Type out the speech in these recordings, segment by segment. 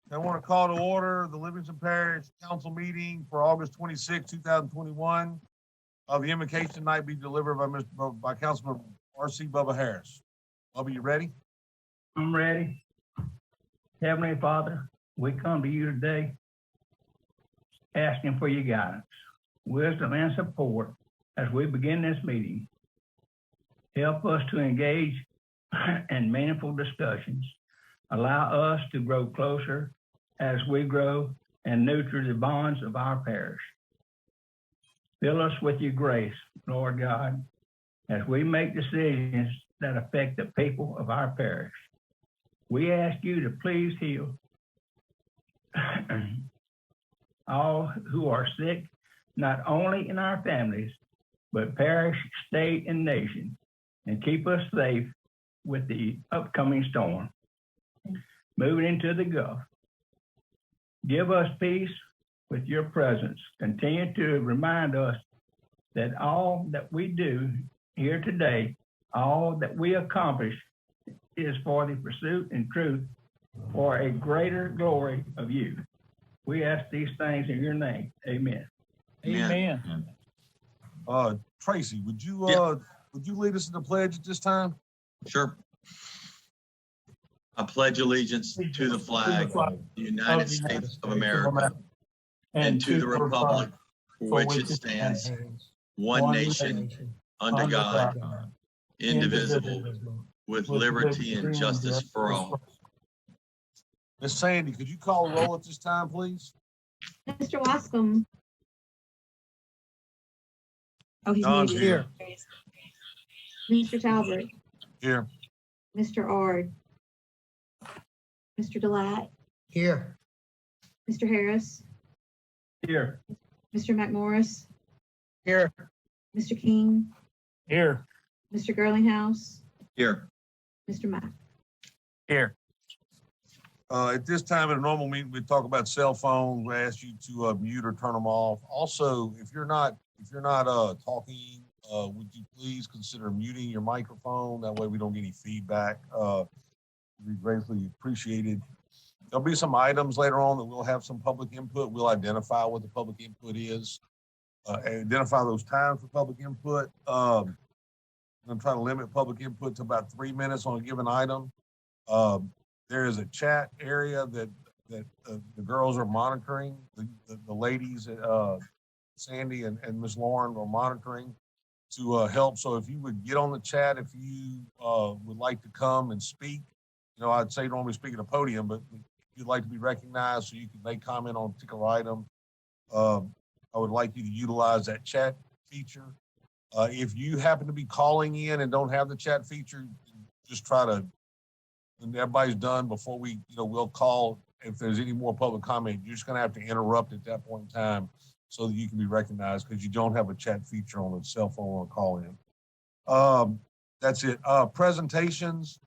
I want to call to order the Livingston Parish Council meeting for August 26, 2021. The invocation tonight be delivered by Councilman R.C. Bubba Harris. Bubba, you ready? I'm ready. Heavenly Father, we come to you today asking for your guidance, wisdom, and support as we begin this meeting. Help us to engage in meaningful discussions. Allow us to grow closer as we grow and nurture the bonds of our parish. Fill us with your grace, Lord God, as we make decisions that affect the people of our parish. We ask you to please heal all who are sick, not only in our families, but parish, state, and nation, and keep us safe with the upcoming storm. Moving into the Gulf. Give us peace with your presence. Continue to remind us that all that we do here today, all that we accomplish is for the pursuit and truth for a greater glory of you. We ask these things in your name. Amen. Amen. Tracy, would you lead us in the pledge at this time? Sure. I pledge allegiance to the flag of the United States of America and to the republic for which it stands, one nation, under God, indivisible, with liberty and justice for all. Miss Sandy, could you call a roll at this time, please? Mr. Wascom. Oh, he's Don's muted. here. Mr. Talbert. Here. Mr. Ard. Mr. Delatte. Here. Mr. Harris. Here. Mr. McMorris. Here. Mr. King. Here. Mr. Girlinghouse. Here. Mr. Mack. Here. At this time in a normal meeting, we talk about cell phones. We ask you to mute or turn them off. Also, if you're not talking, would you please consider muting your microphone? That way we don't get any feedback. We greatly appreciated. There'll be some items later on that we'll have some public input. We'll identify what the public input is, identify those times for public input. I'm trying to limit public input to about 3 minutes on a given item. There is a chat area that the girls are monitoring. The ladies, Sandy and Ms. Lauren, are monitoring to help. So if you would get on the chat, if you would like to come and speak, I'd say normally speak at a podium, but if you'd like to be recognized so you can make comment on a particular item, I would like you to utilize that chat feature. If you happen to be calling in and don't have the chat feature, just try to, when everybody's done before we'll call. If there's any more public comment, you're just gonna have to interrupt at that point in time so that you can be recognized, because you don't have a chat feature on a cell phone or a call in. That's it. Presentations.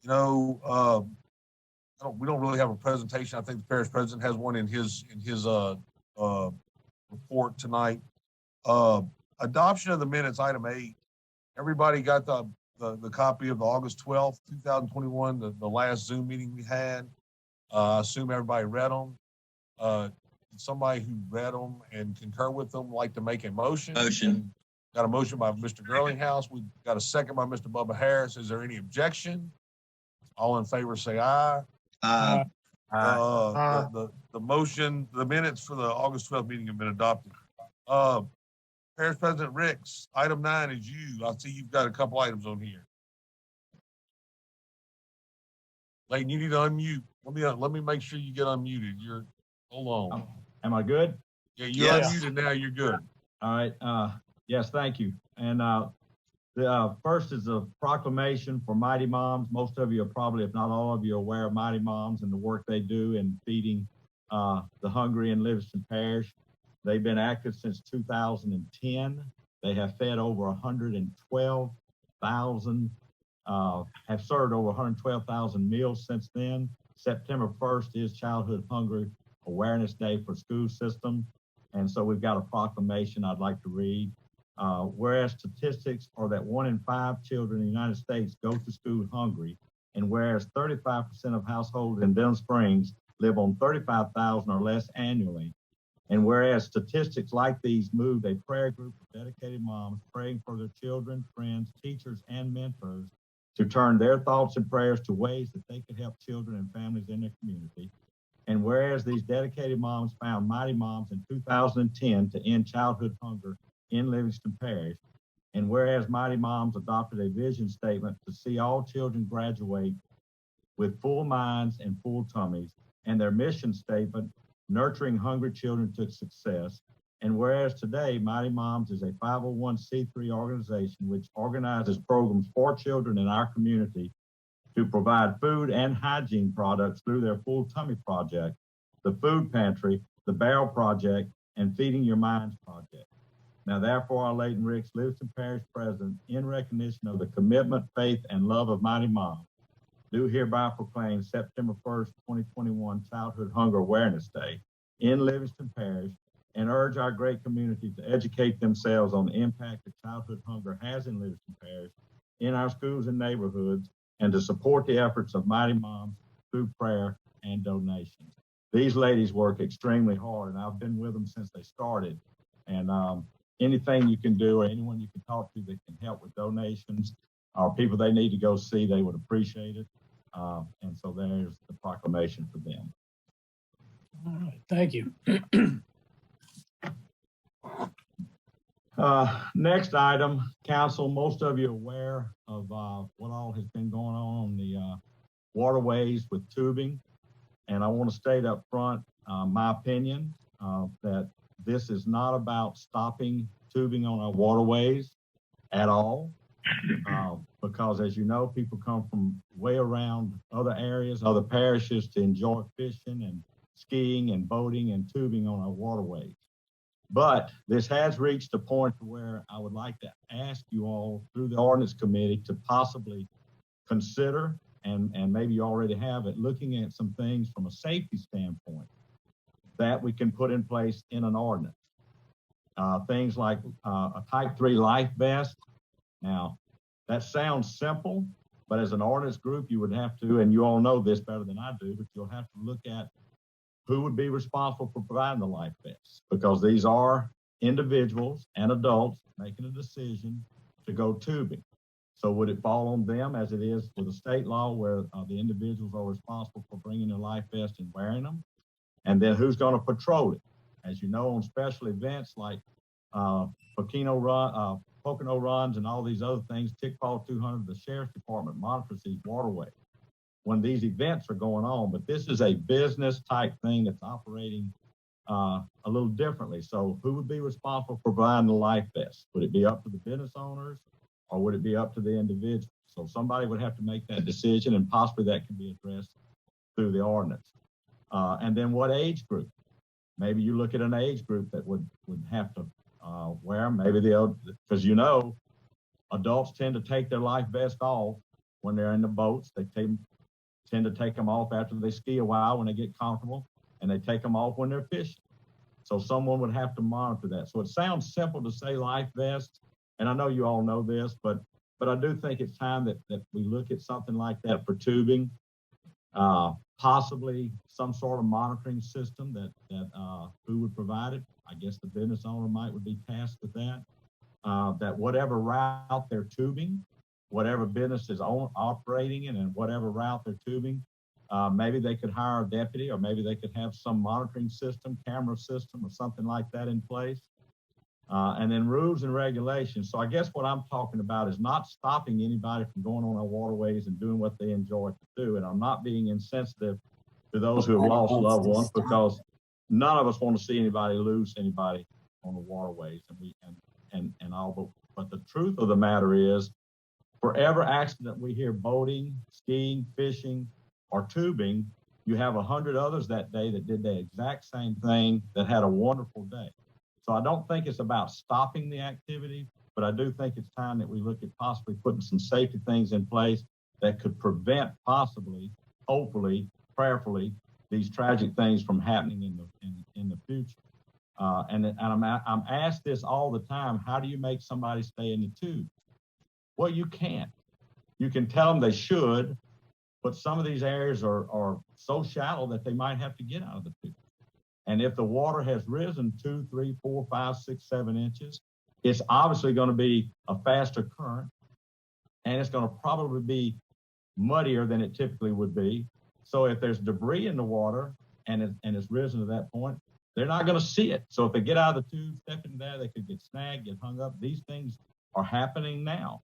We don't really have a presentation. I think the parish president has one in his report tonight. Adoption of the minutes, item 8. Everybody got the copy of the August 12th, 2021, the last Zoom meeting we had. I assume everybody read them. Somebody who read them and concur with them like to make a motion. Got a motion by Mr. Girlinghouse. We got a second by Mr. Bubba Harris. Is there any objection? All in favor say aye. Aye. The motion, the minutes for the August 12th meeting have been adopted. Parish President Ricks, item 9 is you. I see you've got a couple items on here. Layton, you need to unmute. Let me make sure you get unmuted. Hold on. Am I good? Yeah, you're unmuted now. You're good. All right. Yes, thank you. And the first is a proclamation for Mighty Moms. Most of you are probably, if not all of you, are aware of Mighty Moms and the work they do in feeding the hungry in Livingston Parish. They've been active since 2010. They have fed over 112,000, have served over 112,000 meals since then. September 1st is Childhood Hunger Awareness Day for school system. And so we've got a proclamation I'd like to read. Whereas statistics are that 1 in 5 children in the United States go to school hungry, and whereas 35% of households in Denham Springs live on 35,000 or less annually. And whereas statistics like these moved a prayer group of dedicated moms praying for their children, friends, teachers, and mentors to turn their thoughts and prayers to ways that they could help children and families in their community. And whereas these dedicated moms found Mighty Moms in 2010 to end childhood hunger in Livingston Parish, and whereas Mighty Moms adopted a vision statement to see all children graduate with full minds and full tummies, and their mission statement, nurturing hungry children to success. And whereas today, Mighty Moms is a 501c3 organization which organizes programs for children in our community to provide food and hygiene products through their Full Tummy Project, the Food Pantry, the Barrel Project, and Feeding Your Minds Project. Now, therefore, I, Leighton Ricks, Livingston Parish President, in recognition of the commitment, faith, and love of Mighty Moms, do hereby proclaim September 1st, 2021 Childhood Hunger Awareness Day in Livingston Parish, and urge our great community to educate themselves on the impact that childhood hunger has in Livingston Parish, in our schools and neighborhoods, and to support the efforts of Mighty Moms through prayer and donations. These ladies work extremely hard, and I've been with them since they started. And anything you can do or anyone you can talk to that can help with donations or people they need to go see, they would appreciate it. And so there's the proclamation for them. All right, thank you. Next item, council, most of you are aware of what all has been going on the waterways with tubing. And I want to state up front my opinion that this is not about stopping tubing on our waterways at all. Because as you know, people come from way around other areas, other parishes to enjoy fishing and skiing and boating and tubing on our waterways. But this has reached a point where I would like to ask you all through the Ordinance Committee to possibly consider, and maybe you already have it, looking at some things from a safety standpoint that we can put in place in an ordinance. Things like a Type 3 life vest. Now, that sounds simple, but as an ordinance group, you would have to, and you all know this better than I do, but you'll have to look at who would be responsible for providing the life vests, because these are individuals and adults making a decision to go tubing. So would it fall on them as it is with the state law where the individuals are responsible for bringing their life vest and wearing them? And then who's going to patrol it? As you know, on special events like Pocono runs and all these other things, Tickfall 200, the Sheriff's Department monitors these waterways when these events are going on. But this is a business type thing that's operating a little differently. So who would be responsible for providing the life vests? Would it be up to the business owners or would it be up to the individual? So somebody would have to make that decision, and possibly that can be addressed through the ordinance. And then what age group? Maybe you look at an age group that would have to wear them. Maybe because you know, adults tend to take their life vest off when they're in the boats. They tend to take them off after they ski a while when they get comfortable, and they take them off when they're fishing. So someone would have to monitor that. So it sounds simple to say life vest, and I know you all know this, but I do think it's time that we look at something like that for tubing. Possibly some sort of monitoring system that who would provide it. I guess the business owner would be tasked with that. That whatever route they're tubing, whatever business is operating in, and whatever route they're tubing, maybe they could hire a deputy, or maybe they could have some monitoring system, camera system, or something like that in place. And then rules and regulations. So I guess what I'm talking about is not stopping anybody from going on our waterways and doing what they enjoy to do. And I'm not being insensitive to those who have lost loved ones, because none of us want to see anybody lose anybody on the waterways and all. But the truth of the matter is, for every accident we hear boating, skiing, fishing, or tubing, you have 100 others that day that did the exact same thing that had a wonderful day. So I don't think it's about stopping the activity, but I do think it's time that we look at possibly putting some safety things in place that could prevent possibly, hopefully, prayerfully, these tragic things from happening in the future. And I'm asked this all the time: how do you make somebody stay in the tube? Well, you can't. You can tell them they should, but some of these areas are so shallow that they might have to get out of the tube. And if the water has risen 2, 3, 4, 5, 6, 7 inches, it's obviously going to be a faster current, and it's going to probably be muddier than it typically would be. So if there's debris in the water and it's risen to that point, they're not going to see it. So if they get out of the tube, step in there, they could get snagged, get hung up. These things are happening now.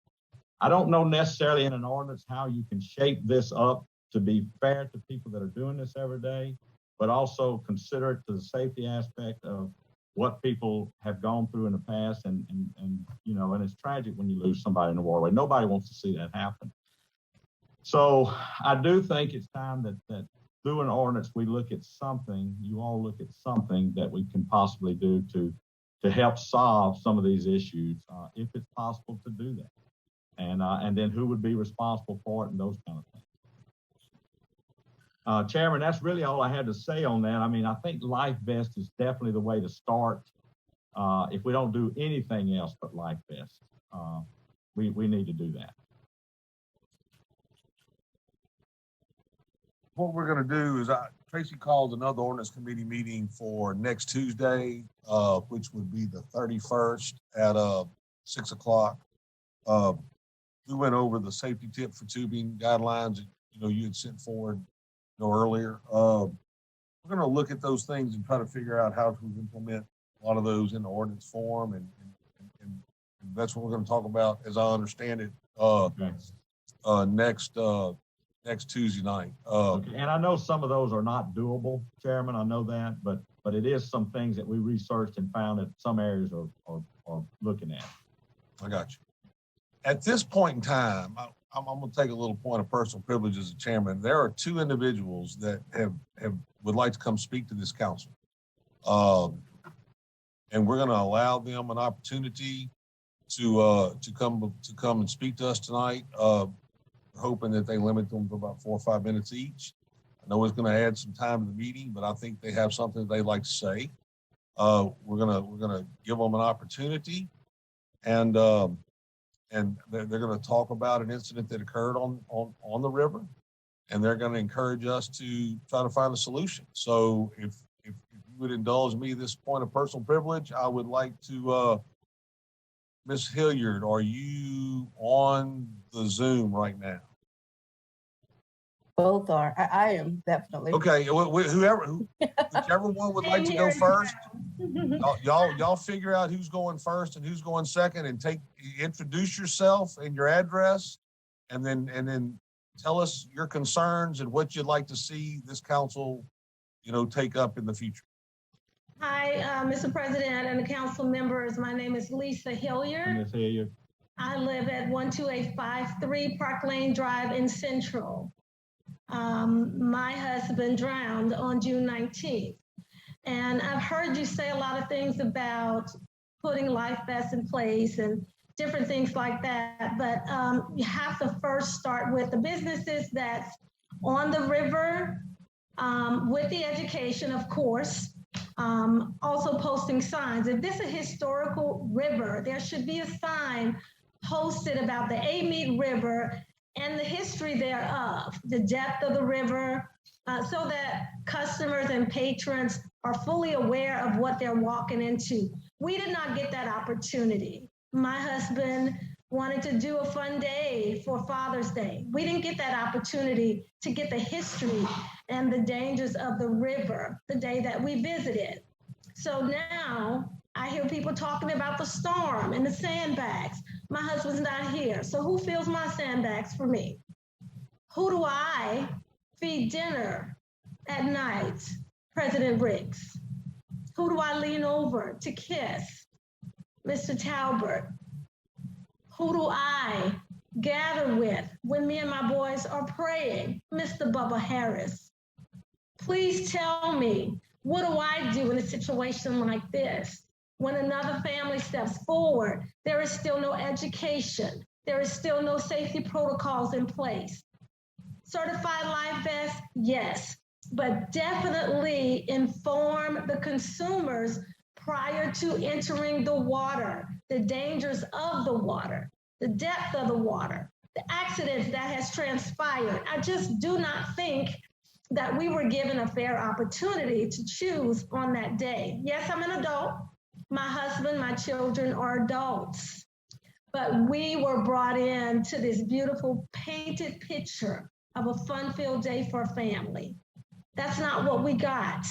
I don't know necessarily in an ordinance how you can shape this up to be fair to people that are doing this every day, but also consider it to the safety aspect of what people have gone through in the past. And it's tragic when you lose somebody in the waterway. Nobody wants to see that happen. So I do think it's time that through an ordinance, we look at something, you all look at something that we can possibly do to help solve some of these issues, if it's possible to do that. And then who would be responsible for it and those kind of things. Chairman, that's really all I had to say on that. I mean, I think life vest is definitely the way to start. If we don't do anything else but life vest, we need to do that. What we're gonna do is Tracy called another ordinance committee meeting for next Tuesday, which would be the 31st at 6 o'clock. We went over the safety tip for tubing guidelines that, you had sent forward, earlier. We're gonna look at those things and try to figure out how to implement a lot of those in the ordinance form, and that's what we're gonna talk about, as I understand it, next Tuesday night. Okay. And I know some of those are not doable, Chairman. I know that, but it is some things that we researched and found that some areas are looking at. I got you. At this point in time, I'm going to take a little point of personal privilege as a chairman. There are 2 individuals that would like to come speak to this council, and we're going to allow them an opportunity to come and speak to us tonight. We're hoping that they limit them to about 4 or 5 minutes each. I know it's going to add some time to the meeting, but I think they have something they'd like to say. We're gonna give them an opportunity, and they're going to talk about an incident that occurred on the river, and they're going to encourage us to try to find a solution. So if you would indulge me this point of personal privilege, I would like to, Ms. Hilliard, are you on the Zoom right now? Both are. I am definitely. Okay, whichever one would like to go first, y'all figure out who's going first and who's going second, and introduce yourself and your address, and then tell us your concerns and what you'd like to see this council, take up in the future. Hi, Mr. President and the council members. My name is Lisa Hilliard. Ms. Hilliard. I live at 12853 Park Lane Drive in Central. My husband drowned on June 19th. And I've heard you say a lot of things about putting life vests in place and different things like that. But you have to first start with the businesses that's on the river, with the education, of course. Also posting signs. If this is a historical river, there should be a sign posted about the Amite River and the history thereof, the depth of the river, so that customers and patrons are fully aware of what they're walking into. We did not get that opportunity. My husband wanted to do a fun day for Father's Day. We didn't get that opportunity to get the history and the dangers of the river the day that we visited. So now I hear people talking about the storm and the sandbags. My husband's not here. So who fills my sandbags for me? Who do I feed dinner at night? President Riggs. Who do I lean over to kiss? Mr. Talbert. Who do I gather with when me and my boys are praying? Mr. Bubba Harris. Please tell me, what do I do in a situation like this? When another family steps forward, there is still no education. There is still no safety protocols in place. Certified life vests, yes, but definitely inform the consumers prior to entering the water, the dangers of the water, the depth of the water, the accidents that has transpired. I just do not think that we were given a fair opportunity to choose on that day. Yes, I'm an adult. My husband, my children are adults. But we were brought in to this beautiful painted picture of a fun-filled day for a family. That's not what we got.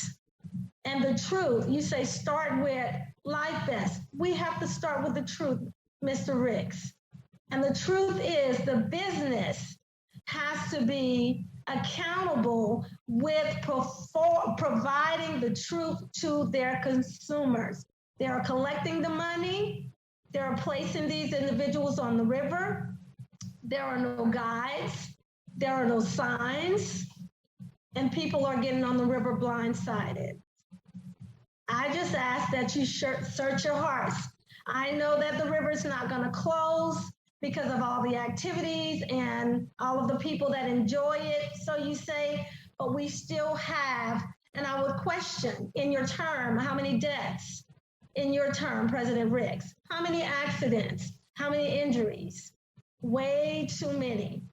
And the truth, you say start with life best. We have to start with the truth, Mr. Ricks. And the truth is the business has to be accountable with providing the truth to their consumers. They are collecting the money. They are placing these individuals on the river. There are no guides. There are no signs. And people are getting on the river blindsided. I just ask that you search your hearts. I know that the river is not going to close because of all the activities and all of the people that enjoy it, so you say, but we still have, and I would question in your term, how many deaths in your term, President Ricks? How many accidents? How many injuries? Way too many.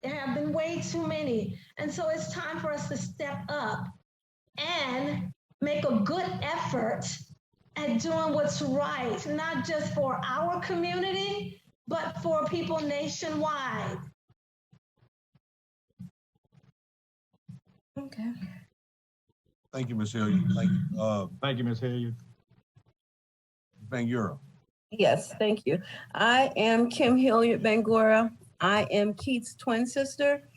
There have been way too many. And so it's time for us to step up and make a good effort at doing what's right, not just for our community, but for people nationwide. Okay. Thank you, Ms. Hilliard. Thank you. Thank you, Ms. Hilliard. Bangura. Yes, thank you. I am Kim Hilliard Bangura. I am Keith's twin sister,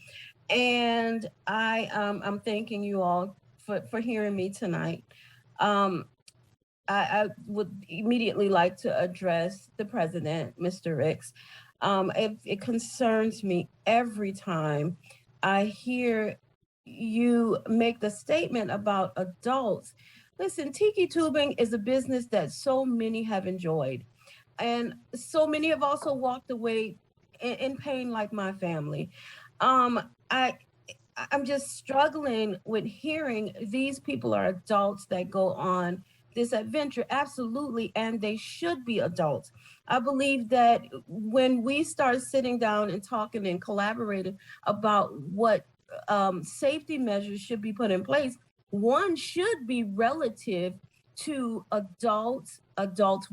and I'm thanking you all for hearing me tonight. I would immediately like to address the president, Mr. Ricks. It concerns me every time I hear you make the statement about adults. Listen, tiki tubing is a business that so many have enjoyed, and so many have also walked away in pain, like my family. I'm just struggling with hearing these people are adults that go on this adventure, absolutely, and they should be adults. I believe that when we start sitting down and talking and collaborating about what safety measures should be put in place, one should be relative to adults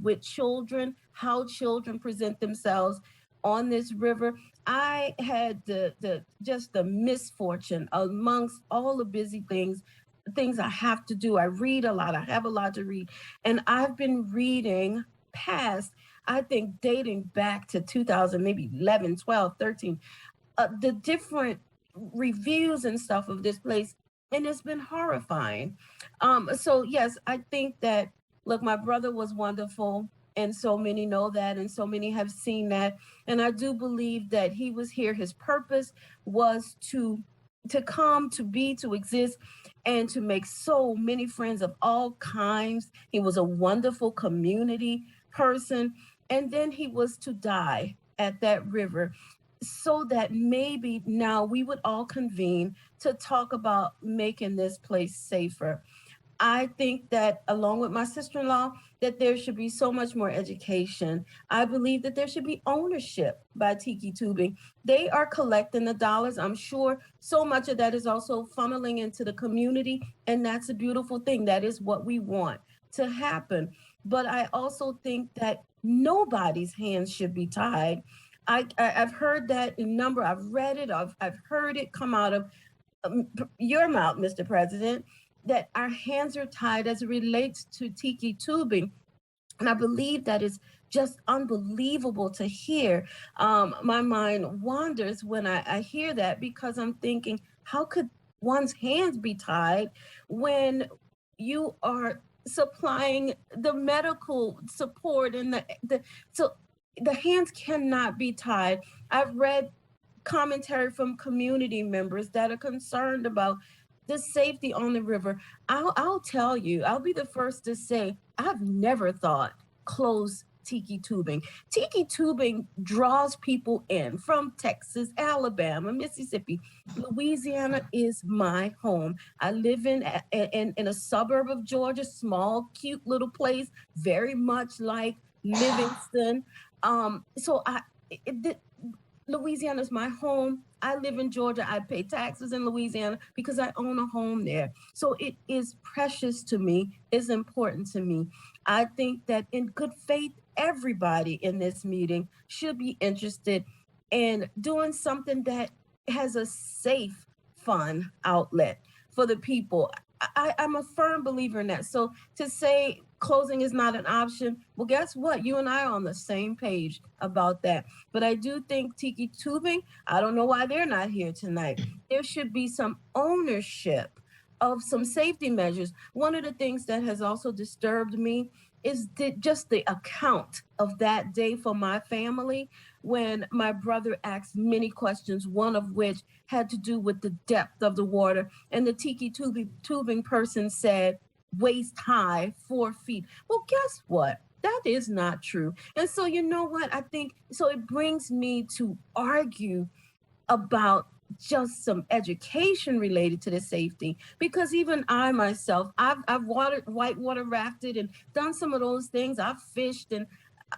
with children, how children present themselves on this river. I had the misfortune amongst all the busy things I have to do. I read a lot. I have a lot to read. And I've been reading past, I think, dating back to 2000, maybe 11, 12, 13, the different reviews and stuff of this place. And it's been horrifying. So yes, I think that, look, my brother was wonderful. And so many know that, and so many have seen that. And I do believe that he was here. His purpose was to come, to be, to exist, and to make so many friends of all kinds. He was a wonderful community person. And then he was to die at that river, so that maybe now we would all convene to talk about making this place safer. I think that, along with my sister-in-law, that there should be so much more education. I believe that there should be ownership by Tiki Tubing. They are collecting the dollars. I'm sure so much of that is also funneling into the community, and that's a beautiful thing. That is what we want to happen. But I also think that nobody's hands should be tied. I've heard that in number. I've read it. I've heard it come out of your mouth, Mr. President, that our hands are tied as it relates to tiki tubing. And I believe that is just unbelievable to hear. My mind wanders when I hear that, because I'm thinking, how could one's hands be tied when you are supplying the medical support and so the hands cannot be tied. I've read commentary from community members that are concerned about the safety on the river. I'll tell you, I'll be the first to say, I've never thought close tiki tubing. Tiki tubing draws people in from Texas, Alabama, Mississippi. Louisiana is my home. I live in a suburb of Georgia, small, cute little place, very much like Livingston. Louisiana is my home. I live in Georgia. I pay taxes in Louisiana because I own a home there. So it is precious to me, it's important to me. I think that in good faith, everybody in this meeting should be interested in doing something that has a safe, fun outlet for the people. I'm a firm believer in that. So to say closing is not an option, well, guess what? You and I are on the same page about that. But I do think Tiki Tubing, I don't know why they're not here tonight. There should be some ownership of some safety measures. One of the things that has also disturbed me is just the account of that day for my family when my brother asked many questions, one of which had to do with the depth of the water. And the tiki tubing person said, waist high, 4 feet. Well, guess what? That is not true. And so, you know what? I think so. It brings me to argue about just some education related to the safety, because even I myself, I've whitewater rafted and done some of those things. I've fished, and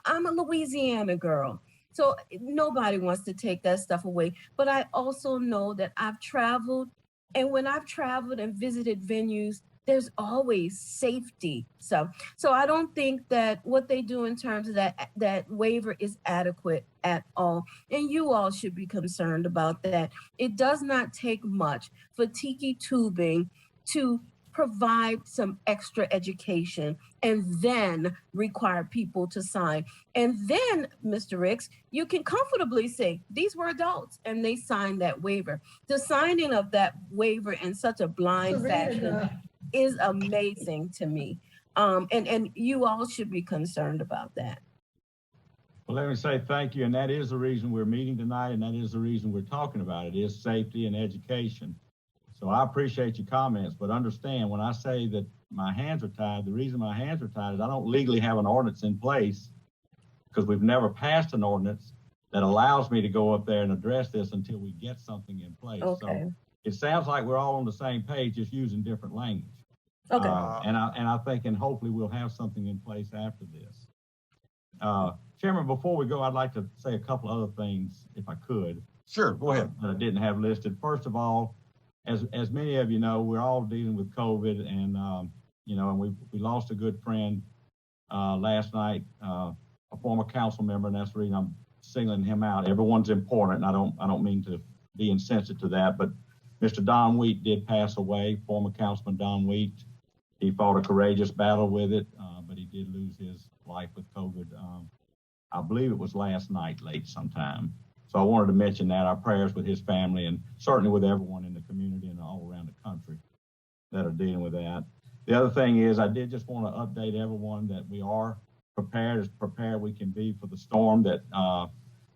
I'm a Louisiana girl. So nobody wants to take that stuff away. But I also know that I've traveled, and when I've traveled and visited venues, there's always safety. So I don't think that what they do in terms of that waiver is adequate at all. And you all should be concerned about that. It does not take much for tiki tubing to provide some extra education and then require people to sign. And then, Mr. Ricks, you can comfortably say, these were adults and they signed that waiver. The signing of that waiver in such a blind fashion is amazing to me. And you all should be concerned about that. Well, let me say thank you. And that is the reason we're meeting tonight. And that is the reason we're talking about it, is safety and education. So I appreciate your comments, but understand when I say that my hands are tied, the reason my hands are tied is I don't legally have an ordinance in place because we've never passed an ordinance that allows me to go up there and address this until we get something in place. Okay. So it sounds like we're all on the same page, just using different language. Okay. And I think, and hopefully we'll have something in place after this. Chairman, before we go, I'd like to say a couple other things, if I could. Sure, go ahead. That I didn't have listed. First of all, as many of you know, we're all dealing with COVID, and and we lost a good friend last night, a former council member, and that's the reason I'm singling him out. Everyone's important, and I don't mean to be insensitive to that, but Mr. Don Wheat did pass away, former Councilman Don Wheat. He fought a courageous battle with it, but he did lose his life with COVID. I believe it was last night, late sometime. So I wanted to mention that, our prayers with his family and certainly with everyone in the community and all around the country that are dealing with that. The other thing is I did just want to update everyone that we are prepared, as prepared we can be for the storm that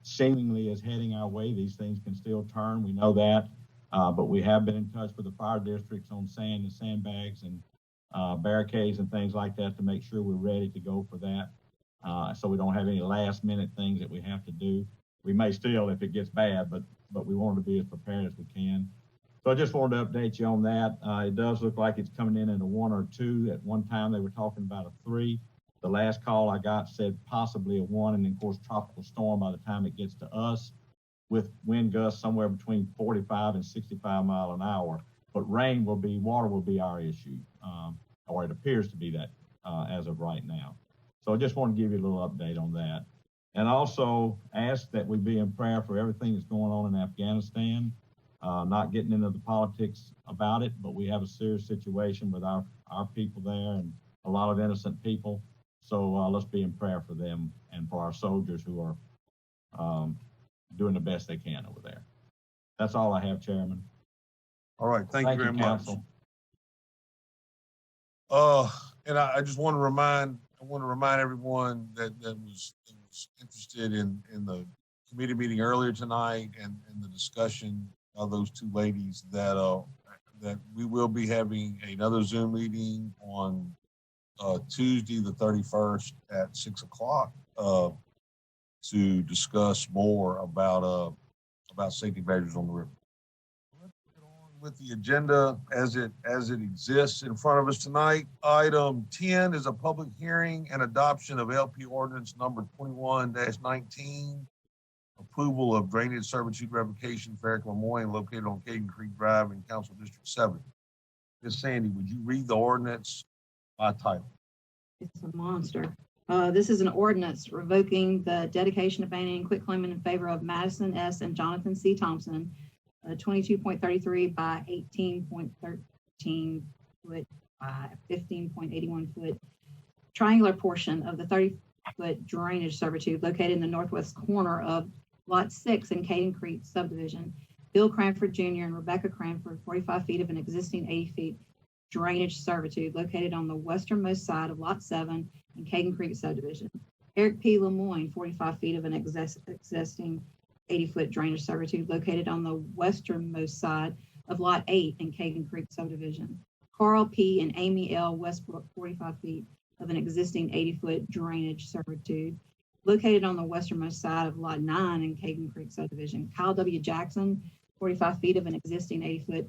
seemingly is heading our way. These things can still turn, we know that, but we have been in touch with the fire districts on sand and sandbags and barricades and things like that to make sure we're ready to go for that, so we don't have any last minute things that we have to do. We may still if it gets bad, but we want to be as prepared as we can. So I just wanted to update you on that. It does look like it's coming in at a 1 or 2. At one time they were talking about a 3. The last call I got said possibly a 1, and of course tropical storm by the time it gets to us, with wind gusts somewhere between 45 and 65 miles an hour. But water will be our issue, or it appears to be that as of right now. So I just want to give you a little update on that. And also ask that we be in prayer for everything that's going on in Afghanistan, not getting into the politics about it, but we have a serious situation with our people there and a lot of innocent people. So let's be in prayer for them and for our soldiers who are doing the best they can over there. That's all I have, Chairman. All right, thank you very much. Council. And I just want to remind everyone that was interested in the committee meeting earlier tonight and the discussion of those two ladies that we will be having another Zoom meeting on Tuesday the 31st at 6 o'clock to discuss more about safety measures on the river. Let's get on with the agenda as it exists in front of us tonight. Item 10 is a public hearing and adoption of LP ordinance number 21-19, approval of drainage servitude revocation for Eric Lemoyne located on Caden Creek Drive in Council District 7. Ms. Sandy, would you read the ordinance by title? It's a monster. This is an ordinance revoking the dedication, abandoning, and quitclaiming in favor of Madison S. and Jonathan C. Thompson, 22.33 by 18.13 foot by 15.81 foot triangular portion of the 30-foot drainage servitude located in the northwest corner of Lot 6 in Caden Creek subdivision. Bill Cranford Jr. and Rebecca Cranford, 45 feet of an existing 80 feet drainage servitude located on the westernmost side of Lot 7 in Caden Creek subdivision. Eric P. Lemoyne, 45 feet of an existing 80-foot drainage servitude located on the westernmost side of Lot 8 in Caden Creek subdivision. Carl P. and Amy L. Westbrook, 45 feet of an existing 80-foot drainage servitude located on the westernmost side of Lot 9 in Caden Creek subdivision. Kyle W. Jackson, 45 feet of an existing 80-foot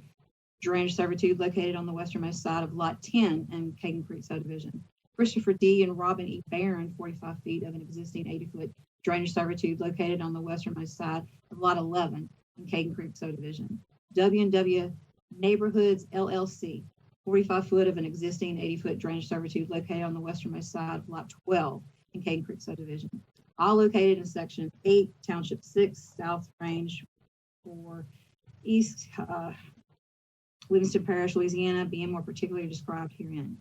drainage servitude located on the westernmost side of Lot 10 in Caden Creek subdivision. Christopher D. and Robin E. Barron, 45 feet of an existing 80-foot drainage servitude located on the westernmost side of Lot 11 in Caden Creek subdivision. W&W Neighborhoods LLC, 45 foot of an existing 80-foot drainage servitude located on the westernmost side of Lot 12 in Caden Creek subdivision. All located in Section 8, Township 6, South Range 4, East Livingston Parish, Louisiana, being more particularly described herein.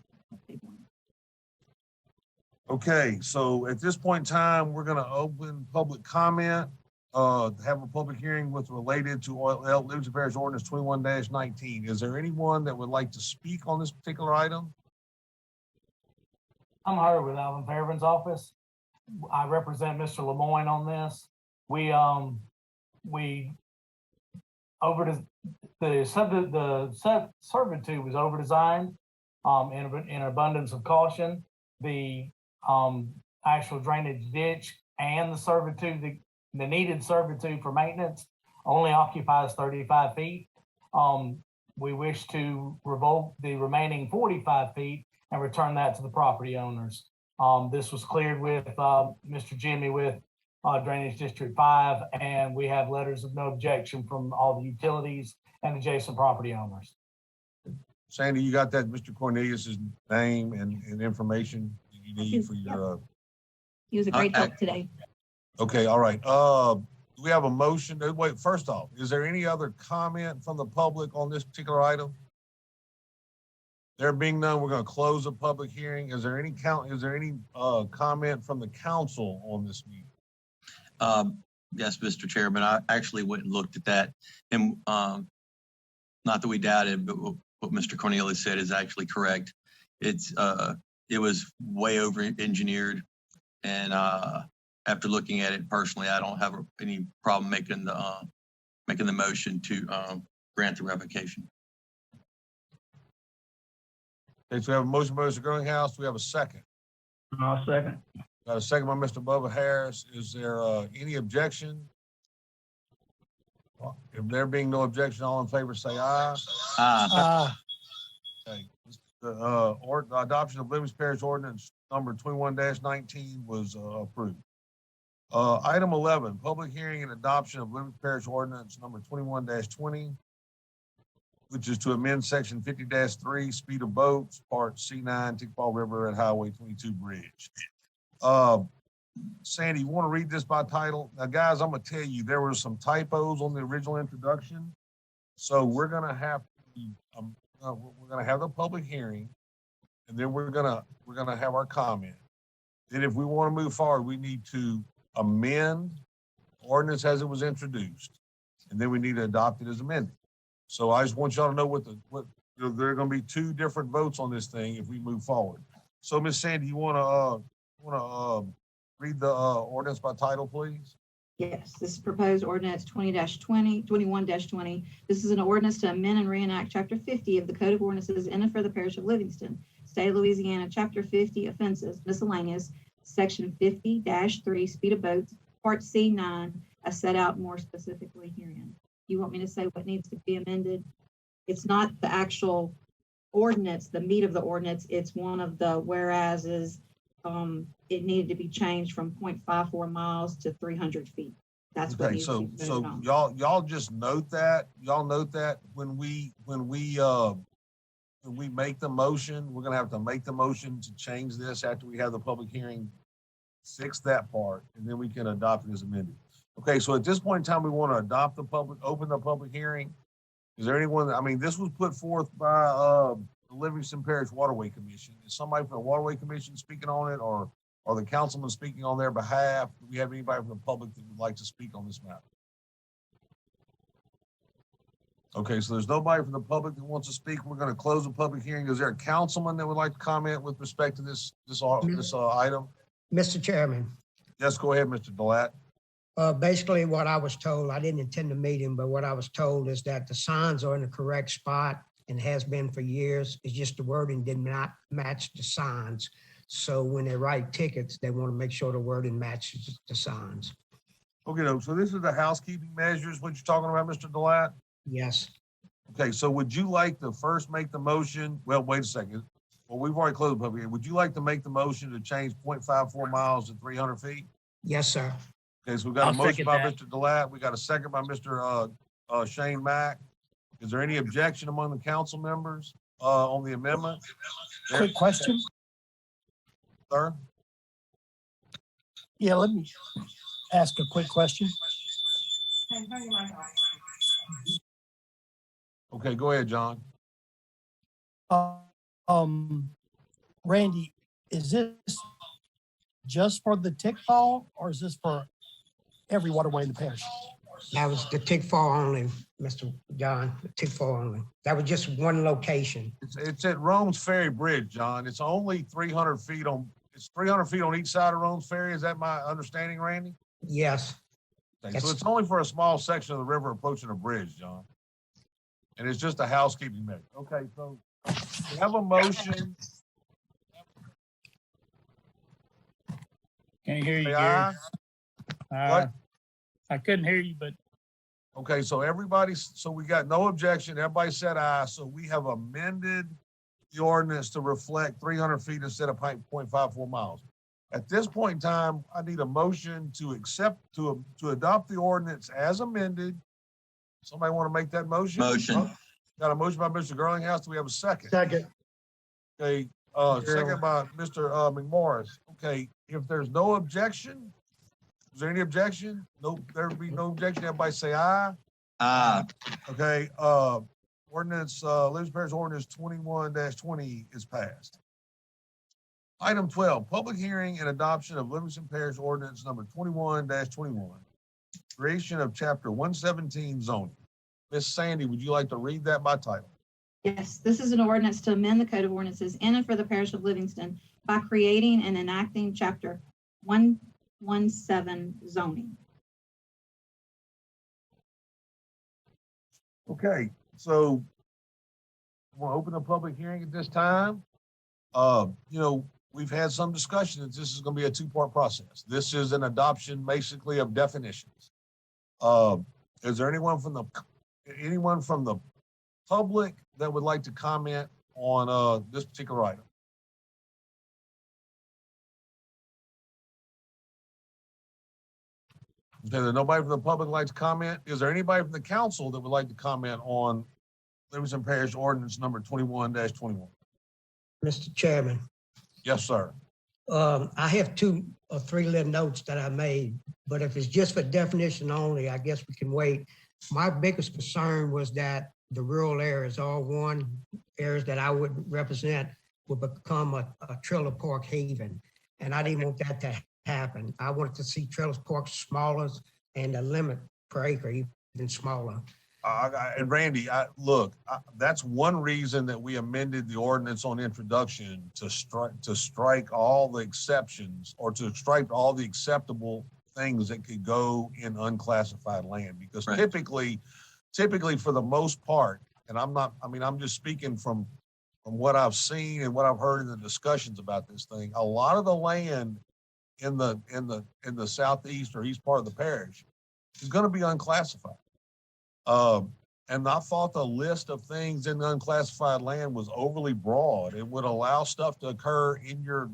Okay, so at this point in time, we're going to open public comment, have a public hearing with related to Livingston Parish Ordinance 21-19. Is there anyone that would like to speak on this particular item? I'm Howard with Alvin Fairbairn's office. I represent Mr. Lemoyne on this. We over the servitude was over designed in abundance of caution. The actual drainage ditch and the servitude, the needed servitude for maintenance only occupies 35 feet. We wish to revoke the remaining 45 feet and return that to the property owners. This was cleared with Mr. Jimmy with Drainage District 5, and we have letters of no objection from all the utilities and adjacent property owners. Sandy, you got that Mr. Cornelius's name and information that you need for your He was a great help today. Okay, all right. Do we have a motion? Wait, first off, is there any other comment from the public on this particular item? There being none, we're going to close the public hearing. Is there any comment from the council on this meeting? Yes, Mr. Chairman, I actually went and looked at that, and not that we doubted, but what Mr. Cornelius said is actually correct. It was way over engineered, and after looking at it personally, I don't have any problem making the motion to grant the revocation. Okay, so we have a motion by Mr. Grillinghouse. Do we have a second? I'll second. Got a second by Mr. Bubba Harris. Is there any objection? If there being no objection, all in favor say aye. Aye. Okay. The adoption of Livingston Parish Ordinance number 21-19 was approved. Item 11, public hearing and adoption of Livingston Parish Ordinance number 21-20, which is to amend section 50-3, speed of boats, part C9, Tickball River at Highway 22 Bridge. Sandy, you want to read this by title? Now, guys, I'm going to tell you, there were some typos on the original introduction. So we're going to have the public hearing, and then we're going to have our comment. Then if we want to move forward, we need to amend ordinance as it was introduced, and then we need to adopt it as amended. So I just want y'all to know there are going to be two different votes on this thing if we move forward. So Ms. Sandy, you want to read the ordinance by title, please? Yes, this is proposed ordinance 21-20. This is an ordinance to amend and reenact Chapter 50 of the Code of Ordinances in and for the Parish of Livingston, State of Louisiana, Chapter 50, Offenses, Miscellaneous, Section 50-3, Speed of Boats, Part C9, as set out more specifically herein. You want me to say what needs to be amended? It's not the actual ordinance, the meat of the ordinance. It's one of the whereases. It needed to be changed from 0.54 miles to 300 feet. That's what Okay, needs to so, be voted so on. y'all just note that, when we make the motion, we're gonna have to make the motion to change this after we have the public hearing, fix that part, and then we can adopt it as amended. Okay, so at this point in time, we want to open the public hearing. Is there anyone, I mean, this was put forth by, the Livingston Parish Waterway Commission. Is somebody from the Waterway Commission speaking on it, or the councilman speaking on their behalf? Do we have anybody from the public that would like to speak on this matter? Okay, so there's nobody from the public that wants to speak. We're going to close the public hearing. Is there a councilman that would like to comment with respect to this item? Mr. Chairman, Yes, go ahead, Mr. Delat. basically what I was told, I didn't attend the meeting, but what I was told is that the signs are in the correct spot and has been for years. It's just the wording did not match the signs. So when they write tickets, they want to make sure the wording matches the signs. Okay, so this is the housekeeping measures, what you're talking about, Mr. Delat? Yes, Okay, so would you like to first make the motion? Well, wait a second. Well, we've already closed the public hearing. Would you like to make the motion to change 0.54 miles to 300 feet? yes, sir. Okay, so we got a I'll motion second by that. Mr. Delat. We got a second by Mr. Shane Mack. Is there any objection among the council members on the amendment? Quick question. Sir? Yeah, let me ask a quick question. Okay, go ahead, John. Randy, is this just for the tick fall, or is this for every waterway in the parish? That was the tick fall only, Mr. John, the tick fall only. That was just one location. It's at Rome's Ferry Bridge, John. It's only 300 feet it's 300 feet on each side of Rome's Ferry. Is that my understanding, Randy? Yes, Okay, so it's only for a small section of the river approaching a bridge, John. And it's just a housekeeping measure. Okay, so we have a motion. Can't hear you, Say Gary. aye. What? I couldn't hear you, but Okay, so we got no objection. Everybody said aye. So we have amended the ordinance to reflect 300 feet instead of 0.54 miles. At this point in time, I need a motion to adopt the ordinance as amended. Somebody want to make that motion? Motion. Got a motion by Mr. Girlinghouse. Do we have a second? second. Okay, second by Mr. McMorris. Okay, if there's no objection, is there any objection? No, there would be no objection. Everybody say aye. Okay, ordinance, Livingston Parish Ordinance 21-20 is passed. Item 12, public hearing and adoption of Livingston Parish Ordinance number 21-21, creation of chapter 117 zoning. Miss Sandy, would you like to read that by title? Yes, this is an ordinance to amend the Code of Ordinances in and for the parish of Livingston by creating and enacting chapter 117 zoning. Okay, so we'll open a public hearing at this time. We've had some discussion that this is going to be a two-part process. This is an adoption basically of definitions. Is there anyone from the public that would like to comment on this particular item? Okay, there's nobody from the public like to comment. Is there anybody from the council that would like to comment on Livingston Parish Ordinance number 21-21? Mr. Chairman, Yes, sir. I have 2 or 3 little notes that I made, but if it's just for definition only, I guess we can wait. My biggest concern was that the rural areas, all one areas that I would represent, would become a trailer park haven. And I didn't want that to happen. I wanted to see trailer parks smaller and the limit per acre even smaller. And Randy, that's one reason that we amended the ordinance on introduction to strike all the exceptions, or to strike all the acceptable things that could go in unclassified land. Because Right. typically for the most part, and I'm just speaking from what I've seen and what I've heard in the discussions about this thing, a lot of the land in the southeast or east part of the parish is going to be unclassified. And I thought the list of things in the unclassified land was overly broad. It would allow stuff to occur in your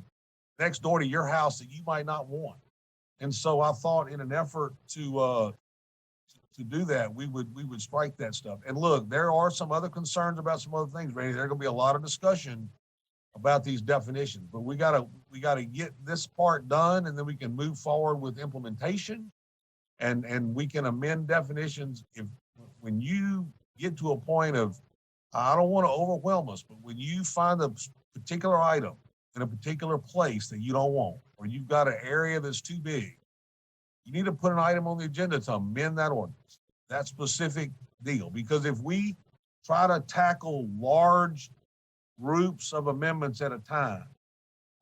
next door to your house that you might not want. And so I thought in an effort to do that, we would strike that stuff. And look, there are some other concerns about some other things, Randy. There's gonna be a lot of discussion about these definitions, but we gotta get this part done, and then we can move forward with implementation, and we can amend definitions when you get to a point of, I don't want to overwhelm us, but when you find a particular item in a particular place that you don't want, or you've got an area that's too big, you need to put an item on the agenda to amend that ordinance, that specific deal. Because if we try to tackle large groups of amendments at a time,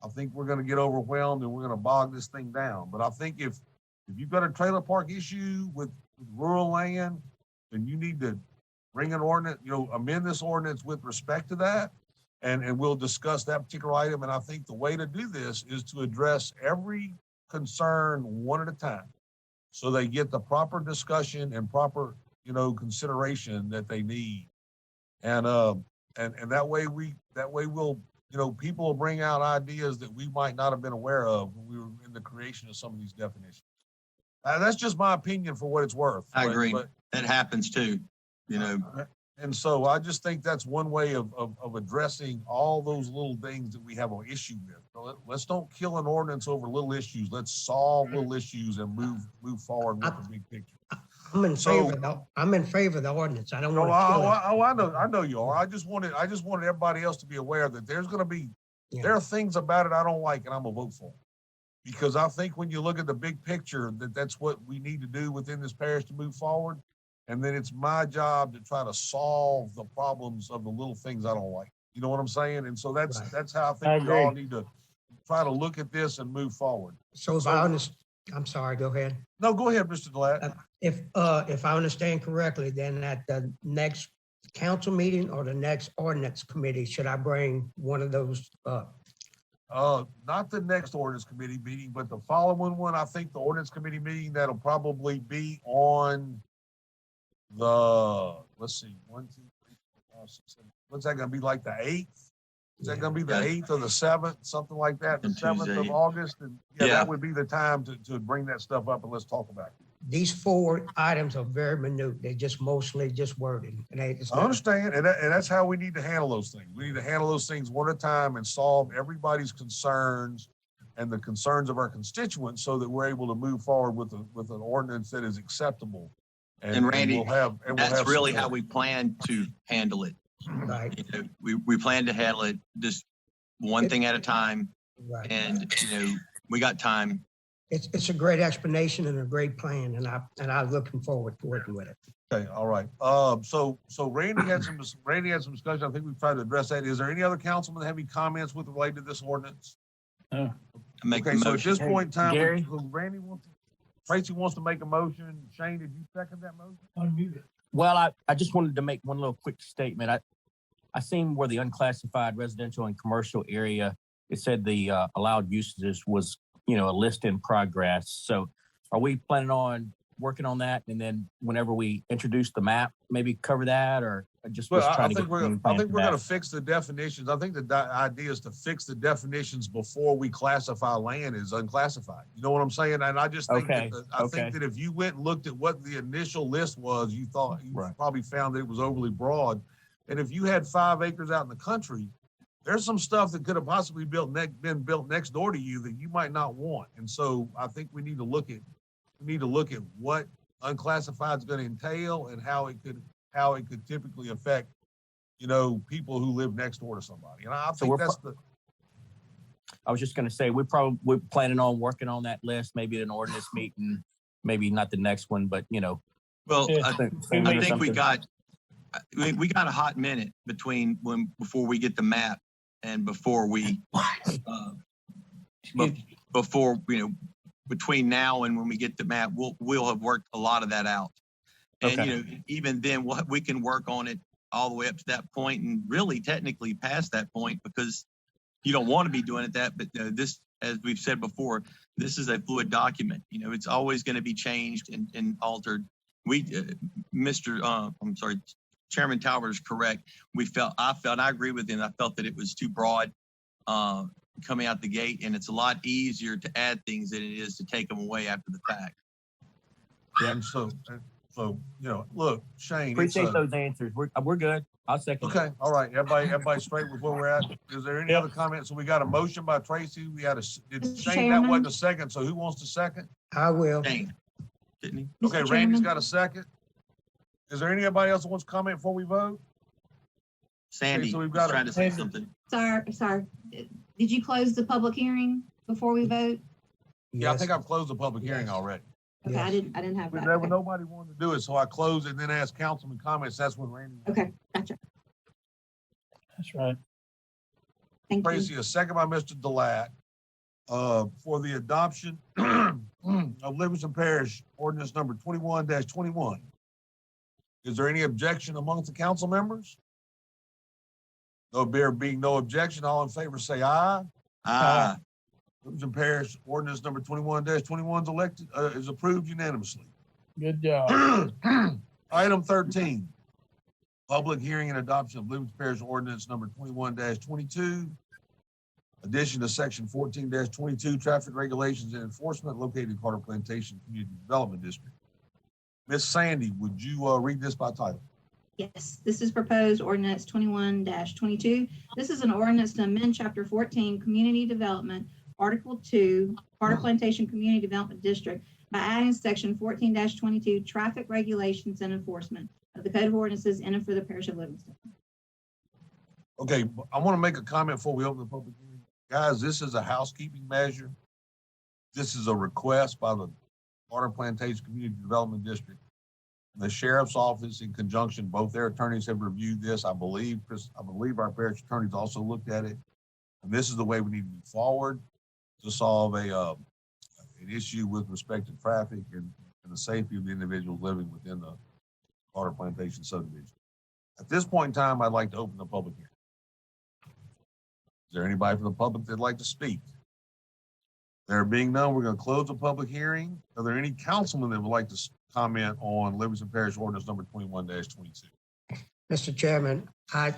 I think we're going to get overwhelmed and we're going to bog this thing down. But I think if you've got a trailer park issue with rural land, then you need to bring an ordinance, amend this ordinance with respect to that. And we'll discuss that particular item. And I think the way to do this is to address every concern one at a time, so they get the proper discussion and proper, consideration that they need. And that way we'll, people will bring out ideas that we might not have been aware of when we were in the creation of some of these definitions. That's just my opinion for what it's worth. I agree. That happens too, And so I just think that's one way of addressing all those little things that we have an issue with. Let's don't kill an ordinance over little issues. Let's solve little issues and move forward with the big picture. I'm in favor of the ordinance. I don't want to kill it. I know you are. I just wanted everybody else to be aware that there are things about it I don't like, and I'm gonna vote for it. Because I think when you look at the big picture, that's what we need to do within this parish to move forward. And then it's my job to try to solve the problems of the little things I don't like. You know what I'm saying? And so that's how I think we all need to try to look at this and move forward. So if I understand, I'm sorry, go ahead. No, go ahead, Mr. DeLatte. If I understand correctly, then at the next council meeting or the next ordinance committee, should I bring one of those up? Not the next ordinance committee meeting, but the following one. I think the ordinance committee meeting, that'll probably be on let's see, 1, 2, 3, 4, 5, 6, 7. What's that gonna be, like the 8th? Is that gonna be the 8th or the 7th, something like that, the 7th of August? And that would be the time to bring that stuff up and let's talk about it. These 4 items are very minute. They're just mostly just wording. I understand, and that's how we need to handle those things. We need to handle those things one at a time and solve everybody's concerns and the concerns of our constituents, so that we're able to move forward with an ordinance that is acceptable. And Randy, that's really support. how we plan to handle it. Right. We plan to handle it just one thing at a time. Right. And we got time. It's a great explanation and a great plan, and I'm looking forward to working with it. Okay, all right. So Randy had some discussion. I think we've tried to address that. Is there any other councilman that have any comments related to this ordinance? So at this point in time, Gary? Tracy wants to make a motion. Shane, did you second that motion? Unmute it. Well, I just wanted to make one little quick statement. I seen where the unclassified residential and commercial area, it said the allowed usages was, a list in progress. So are we planning on working on that? And then whenever we introduce the map, maybe cover that, or just was trying to get. I think we're going to fix the definitions. I think the idea is to fix the definitions before we classify land as unclassified. You know what I'm saying? And I just think think that if you went and looked at what the initial list was, you probably found that it was overly broad. And if you had 5 acres out in the country, there's some stuff that could have possibly been built next door to you that you might not want. And so I think we need to look at what unclassified is going to entail and how it could typically affect, people who live next door to somebody. And I think I was just going to say, we're planning on working on that list, maybe at an ordinance meeting, maybe not the next one, but Well, I think we got a hot minute before we get the map and before we, between now and when we get the map, we'll have worked a lot of that out. And, even then we can work on it all the way up to that point, and really technically past that point, because you don't want to be doing it but this, as we've said before, this is a fluid document. It's always going to be changed and altered. Chairman Talbot is correct. I agree with him. I felt that it was too broad. coming out the gate, and it's a lot easier to add things than it is to take them away after the fact. And so, look, Shane, Appreciate those answers. We're good. I'll second. okay. All right. Everybody straight with where we're at. Is there any other comments? So we got a motion by Tracy. We had did Mr. Shane, that Chairman? wasn't a second. So who wants to second? I will. Dang, didn't he? Mr. Okay. Randy's Chairman? got a second. Is there anybody else that wants to comment before we vote? Sandy so we've was got trying to say something. Sorry. Did you close the public hearing before we vote? Yeah, I Yes. think I've closed the public hearing Yes. already. Okay, Yes. I didn't have But that. there was Okay. nobody wanted to do it, so I closed it and then asked councilman comments. That's when Randy. Okay, gotcha. That's right. Thank you. Tracy, a second by Mr. Delat, for the adoption of Livingston Parish Ordinance number 21-21. Is there any objection amongst the council members? There being no objection, all in favor say aye. Ah, Livingston Parish Ordinance number 21-21 is approved unanimously. Good job. Item 13, public hearing and adoption of Livingston Parish Ordinance number 21-22. Addition to section 14-22 traffic regulations and enforcement located in Carter Plantation Community Development District. Miss Sandy, would you read this by title? Yes, this is proposed ordinance 21-22. This is an ordinance to amend chapter 14, Community Development, Article 2, Carter Plantation Community Development District by adding section 14-22 traffic regulations and enforcement of the Code of Ordinances in and for the Parish of Livingston. Okay, I want to make a comment before we open the public hearing. Guys, this is a housekeeping measure. This is a request by the Carter Plantation Community Development District. The sheriff's office, in conjunction, both their attorneys have reviewed this. I believe our parish attorneys also looked at it. And this is the way we need to move forward to solve an issue with respect to traffic and the safety of the individuals living within the Carter Plantation subdivision. At this point in time, I'd like to open the public hearing. Is there anybody from the public that'd like to speak? There being none, we're going to close the public hearing. Are there any councilmen that would like to comment on Livingston Parish Ordinance number 21-22? Mr. Chairman, I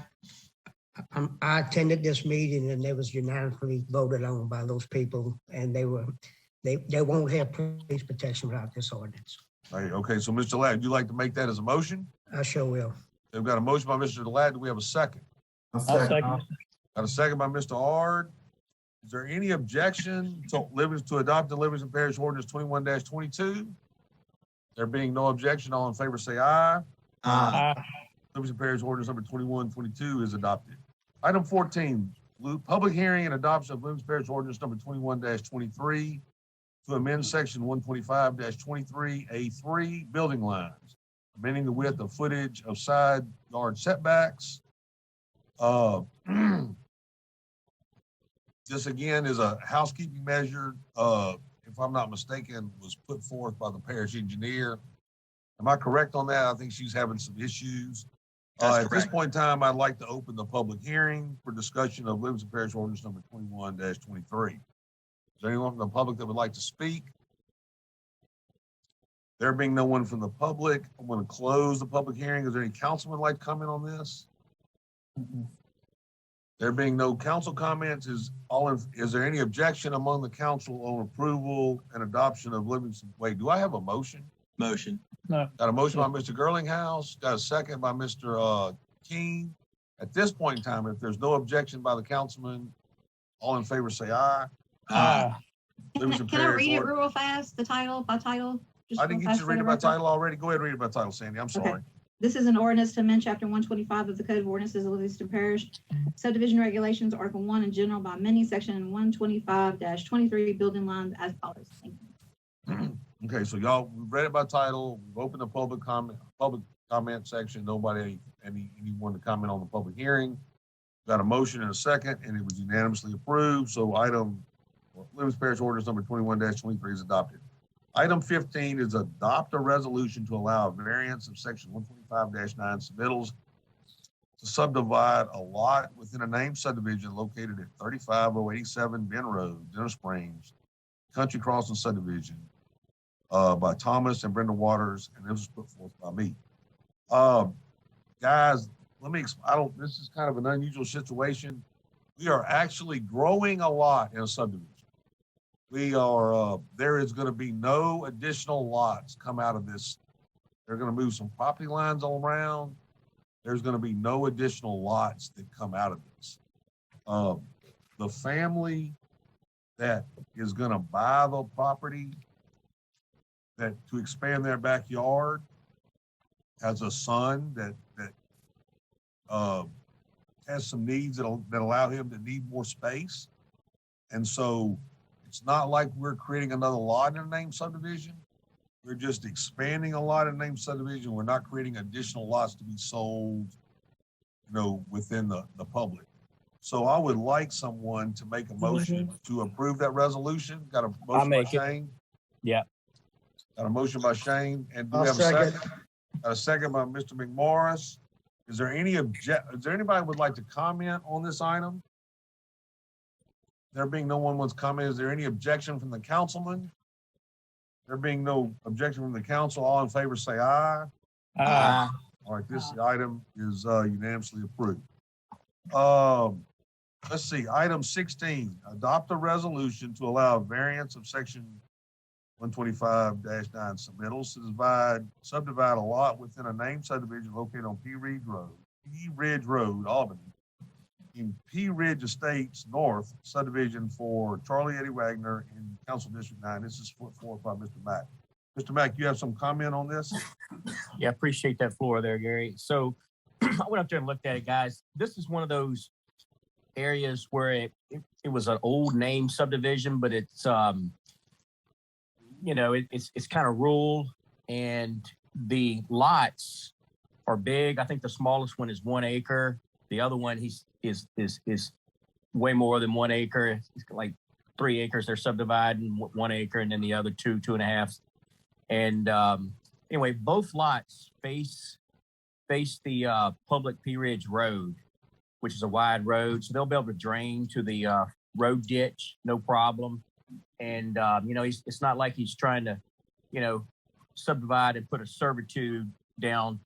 attended this meeting and it was unanimously voted on by those people, and they won't have police protection without this ordinance. Right, okay, so Mr. Ladd, would you like to make that as a motion? I sure will. We've got a motion by Mr. Ladd. Do we have a second? I'll second. Got a second by Mr. Ard. Is there any objection to adopt the Livingston Parish Ordinance 21-22? There being no objection, all in favor say aye. Livingston Parish Ordinance number 21-22 is adopted. Item 14, public hearing and adoption of Livingston Parish Ordinance number 21-23 to amend section 125-23A3 building lines, amending the width of footage of side yard setbacks. This again is a housekeeping measure. If I'm not mistaken, was put forth by the parish engineer. Am I correct on that? I think she's having some issues. At this point in time, I'd like to open the public hearing for discussion of Livingston Parish Ordinance number 21-23. Is there anyone from the public that would like to speak? There being no one from the public, I'm going to close the public hearing. Is there any councilman like to comment on this? There being no council comments, is there any objection among the council on approval and adoption of Livingston? Wait, do I have a motion? motion. No. Got a motion by Mr. Girlinghouse, got a second by Mr. King. At this point in time, if there's no objection by the councilman, all in favor say aye. Aye. Livingston Can I Parish read it Ordinance. real fast, the title, by title? Just I didn't real get fast you to for read the it by record? title already. Go ahead and read it by title, Sandy. I'm Okay. sorry. This is an ordinance to amend chapter 125 of the Code of Ordinances of Livingston Parish, subdivision regulations, Article 1 in general by amending section 125-23 building lines as follows. Thank you. Okay, so y'all, we've read it by title. We've opened the public comment section. Nobody, anyone to comment on the public hearing. Got a motion and a second, and it was unanimously approved. So Livingston Parish Ordinance number 21-23 is adopted. Item 15 is adopt a resolution to allow a variance of section 125-9 submittals to subdivide a lot within a named subdivision located at 35087 Ben Road, Denver Springs, Country Crossing subdivision, by Thomas and Brenda Waters, and this was put forth by me. Guys, this is kind of an unusual situation. we are actually growing a lot in a subdivision. We are, there is gonna be no additional lots come out of this. They're gonna move some property lines all around. There's gonna be no additional lots that come out of this. The family that is gonna buy the property that to expand their backyard has a son that has some needs that allow him to need more space. And so it's not like we're creating another lot in a named subdivision. We're just expanding a lot in a named subdivision. We're not creating additional lots to be sold, you know, within the public. So I would like someone to make a motion to approve that resolution. Got a motion by Shane? Yeah. Got a motion by Shane, and do we have a second? Got a second by Mr. McMorris. Is there anybody who would like to comment on this item? There being no one wants to comment, is there any objection from the councilman? There being no objection from the council, all in favor say aye. Aye. All right, this item is unanimously approved. Let's see, item 16, adopt a resolution to allow variance of section 125-9 submittals to subdivide a lot within a named subdivision located on P Ridge Road, Albany, in P Ridge Estates North subdivision for Charlie Eddie Wagner in Council District 9. This is put forward by Mr. Mack. Mr. Mack, you have some comment on this? Yeah, appreciate that floor there, Gary. So I went up there and looked at it, guys. This is one of those areas where it was an old name subdivision, but it's you know, it's kind of rural, and the lots are big. I think the smallest one is 1 acre. The other one is way more than 1 acre. It's like 3 acres. They're subdividing 1 acre, and then the other 2.5. And anyway, both lots face the public P Ridge Road, which is a wide road, so they'll be able to drain to the road ditch, no problem. And you know, it's not like he's trying to, you know, subdivide and put a servitude down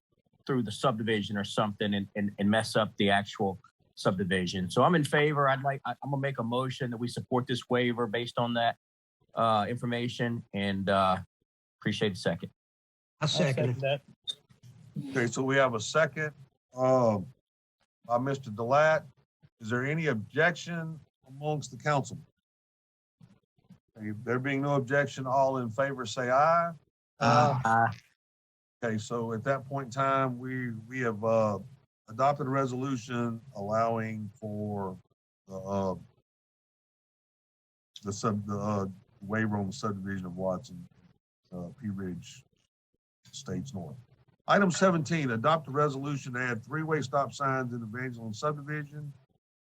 through the subdivision or something and mess up the actual subdivision. So I'm in favor. I'm gonna make a motion that we support this waiver based on that information, and appreciate a second. I second that. Okay, so we have a second by Mr. Delat. Is there any objection amongst the council? Okay, there being no objection, all in favor say aye. Okay, so at that point in time, we have adopted a resolution allowing for the waiver on the subdivision of Watson, P Ridge Estates North. Item 17, adopt a resolution to add 3-way stop signs in Evangeline subdivision.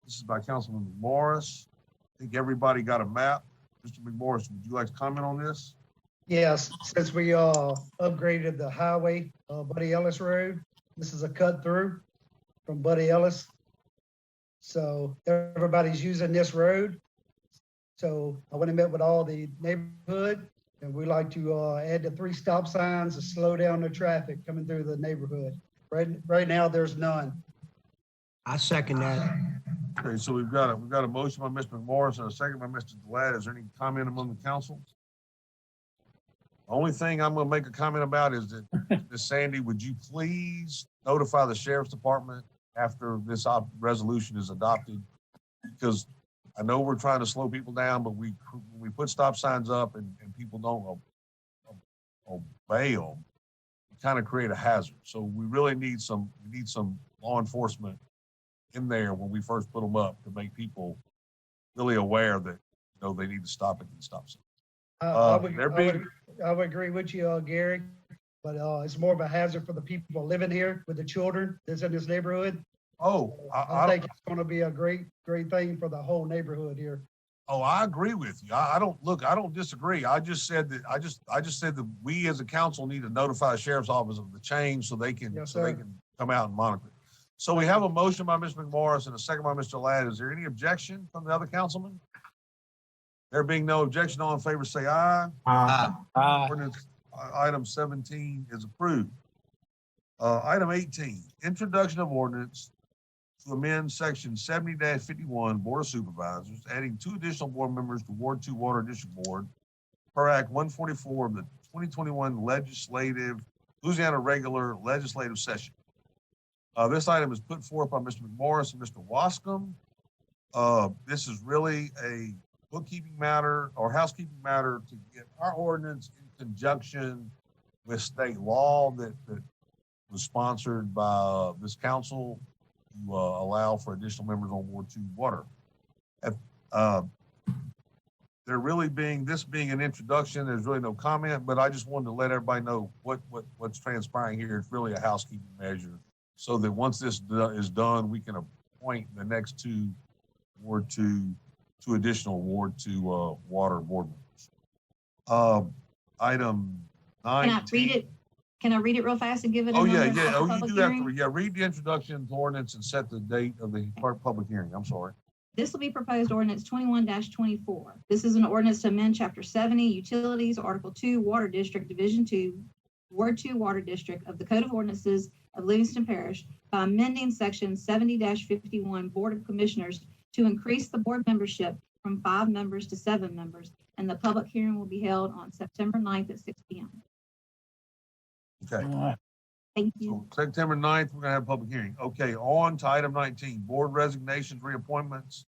This is by Councilman Morris. I think everybody got a map. Mr. McMorris, would you like to comment on this? Yes, since we upgraded the highway, Buddy Ellis Road, this is a cut through from Buddy Ellis. So everybody's using this road. So I went and met with all the neighborhood, and we like to add the 3 stop signs to slow down the traffic coming through the neighborhood. Right now, there's none. I second that. Okay, so we've got a motion by Mr. McMorris and a second by Mr. Delat. Is there any comment among the council? The only thing I'm gonna make a comment about is that, Ms. Sandy, would you please notify the sheriff's department after this resolution is adopted? Because I know we're trying to slow people down, but we put stop signs up and people don't obey them, we kind of create a hazard. So we really need some law enforcement in there when we first put them up to make people really aware that, you know, they need to stop at these stop signs. I would agree with you, Gary, but it's more of a hazard for the people living here with the children that's in this neighborhood. Oh, I think it's going to be a great thing for the whole neighborhood here. Oh, I agree with you. I don't disagree. I just said that we as a council need to notify the sheriff's office of the change so they can come out and monitor it. So we have a motion by Mr. McMorris and a second by Mr. Ladd. Is there any objection from the other councilman? There being no objection, all in favor say aye. Aye. Ordinance item 17 is approved. Item 18, introduction of ordinance to amend section 70-51 Board of Supervisors, adding 2 additional board members to Ward 2 Water District Board per Act 144 of the 2021 Louisiana Regular Legislative Session. This item is put forth by Mr. McMorris and Mr. Wascom. This is really a bookkeeping matter or housekeeping matter to get our ordinance in conjunction with state law that was sponsored by this council to allow for additional members on Ward 2 Water. There really this being an introduction, there's really no comment, but I just wanted to let everybody know what's transpiring here. It's really a housekeeping measure so that once this is done, we can appoint the next 2 additional Ward 2 water board members. Item 9. Can I read it? Can I read it real fast and give it? Oh, yeah, another yeah. Oh, you public do have hearing? to, read the introduction to ordinance and set the date of the public hearing. I'm sorry. This will be proposed ordinance 21-24. This is an ordinance to amend chapter 70 utilities, article 2 water district, division 2, ward 2 water district of the code of ordinances of Livingston Parish by amending section 70-51 Board of Commissioners to increase the board membership from 5 members to 7 members. And the public hearing will be held on September 9th at 6 p.m. Okay. Thank you. So September 9th, we're gonna have a public hearing. Okay, on to item 19, board resignations, reappointments,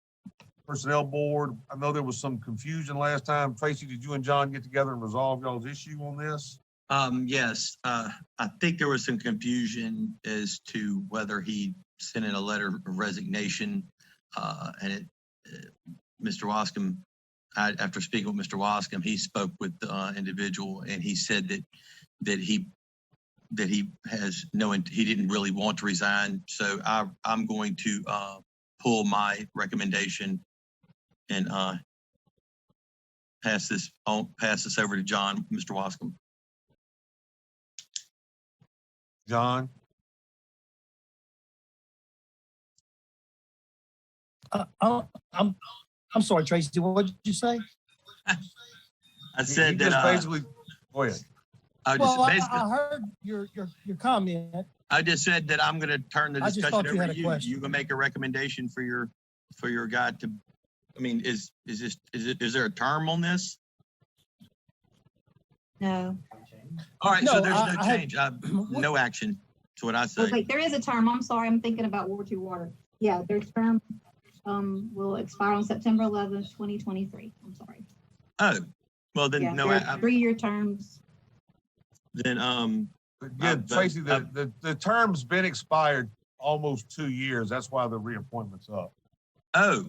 personnel board. I know there was some confusion last time. Tracy, did you and John get together and resolve y'all's issue on this? Yes, I think there was some confusion as to whether he sent in a letter of resignation, and Mr. Wascom, after speaking with Mr. Wascom, he spoke with the individual and he said that he has he didn't really want to resign. So I'm going to pull my recommendation and pass this over to John, Mr. Wascom. John? I'm sorry, Tracy, what did you say? I said He that just basically, go ahead. I heard your comment. I just said that I'm going to turn the I just discussion thought you over had to a you. question. You can make a recommendation for your guy to. I mean, is there a term on this? No. All right, so No, there's no I change. No action. That's what I say. Wait, there is a term. I'm sorry. I'm thinking about Ward 2 water. Yeah, their term will expire on September 11th, 2023. I'm sorry. Oh, well then, Yeah, no. they're 3-year terms. Then Yeah, Tracy, the term's been expired almost 2 years. That's why the reappointment's up. Oh,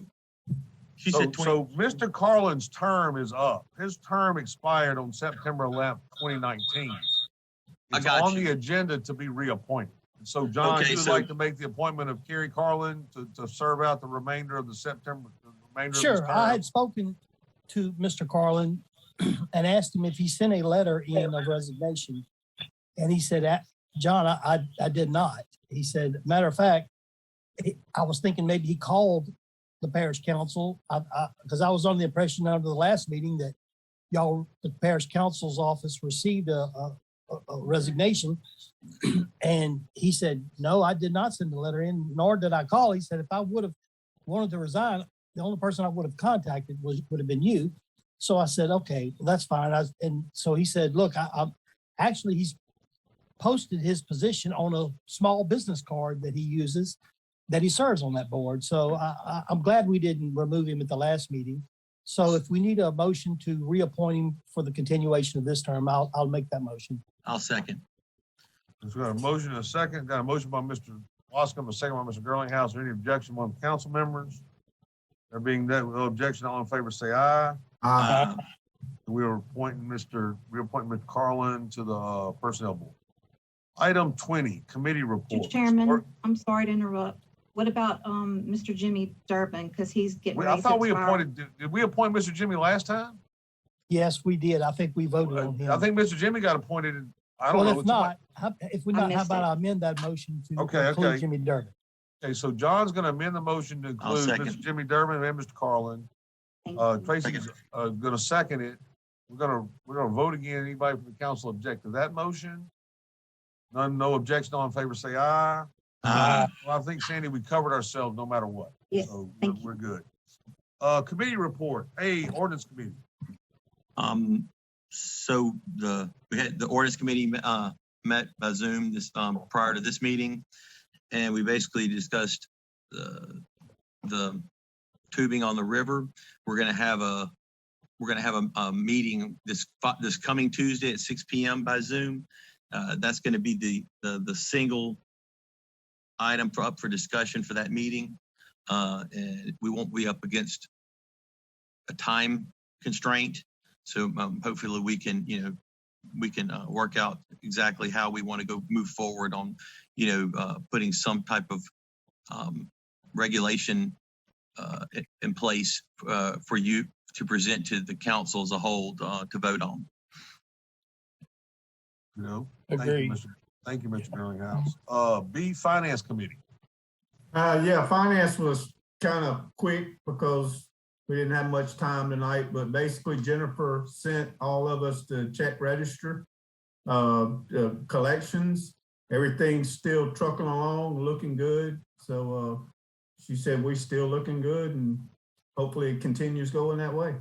she said 20. So Mr. Carlin's term is up. His term expired on September 11th, 2019. It's on the agenda to be reappointed. And so John, Okay, you would so- like to make the appointment of Kerry Carlin to serve out the remainder of the remainder of this Sure, term? I had spoken to Mr. Carlin and asked him if he sent a letter in of resignation. And he said, John, I did not. He said, matter of fact, I was thinking maybe he called the parish council, because I was under the impression under the last meeting that the parish council's office received a resignation. And he said, no, I did not send the letter in, nor did I call. He said, if I would have wanted to resign, the only person I would have contacted would have been you. So I said, okay, that's fine. And so he said, look, actually, he's posted his position on a small business card that he uses, that he serves on that board. So I'm glad we didn't remove him at the last meeting. So if we need a motion to reappoint him for the continuation of this term, I'll make that motion. I'll second. We've got a motion and a second. Got a motion by Mr. Wascom, a second by Mr. Girlinghouse. Any objection among the council members? There being no objection, all in favor say aye. We are appointing Mr. Carlin to the personnel board. Item 20, committee reports. Mr. Chairman, I'm sorry to interrupt. What about Mr. Jimmy Durbin? Because he's getting ready I to thought we expire. appointed, did we appoint Mr. Jimmy last time? Yes, we did. I think we voted on him. I think Mr. Jimmy got appointed. I don't Well, know. if not, how missed about it. I amend that motion to Okay, include okay. Jimmy Durbin? Okay, so John's going to amend the motion to I'll include second. Mr. Jimmy Durbin and Mr. Carlin. Thank you. Tracy's going to second it. We're going to vote again. Anybody from the council object to that motion? None, no objection. All in favor say aye. Aye. Well, I think, Sandy, we covered ourselves no matter what. Yes, So thank you. we're good. Committee report. Hey, ordinance committee. So we had the ordinance committee, met by Zoom this, prior to this meeting. And we basically discussed the tubing on the river. We're gonna have a meeting this coming Tuesday at 6 p.m. by Zoom. That's gonna be the single item up for discussion for that meeting. And we won't be up against a time constraint. So hopefully we can, work out exactly how we want to go move forward on, putting some type of regulation in place for you to present to the council as a whole to vote on. Agreed. Thank you, Mr. Garlinghouse. B, finance committee. Yeah, finance was kind of quick because we didn't have much time tonight, but basically Jennifer sent all of us the check register, collections. Everything's still trucking along, looking good. So she said we're still looking good and hopefully it continues going that way.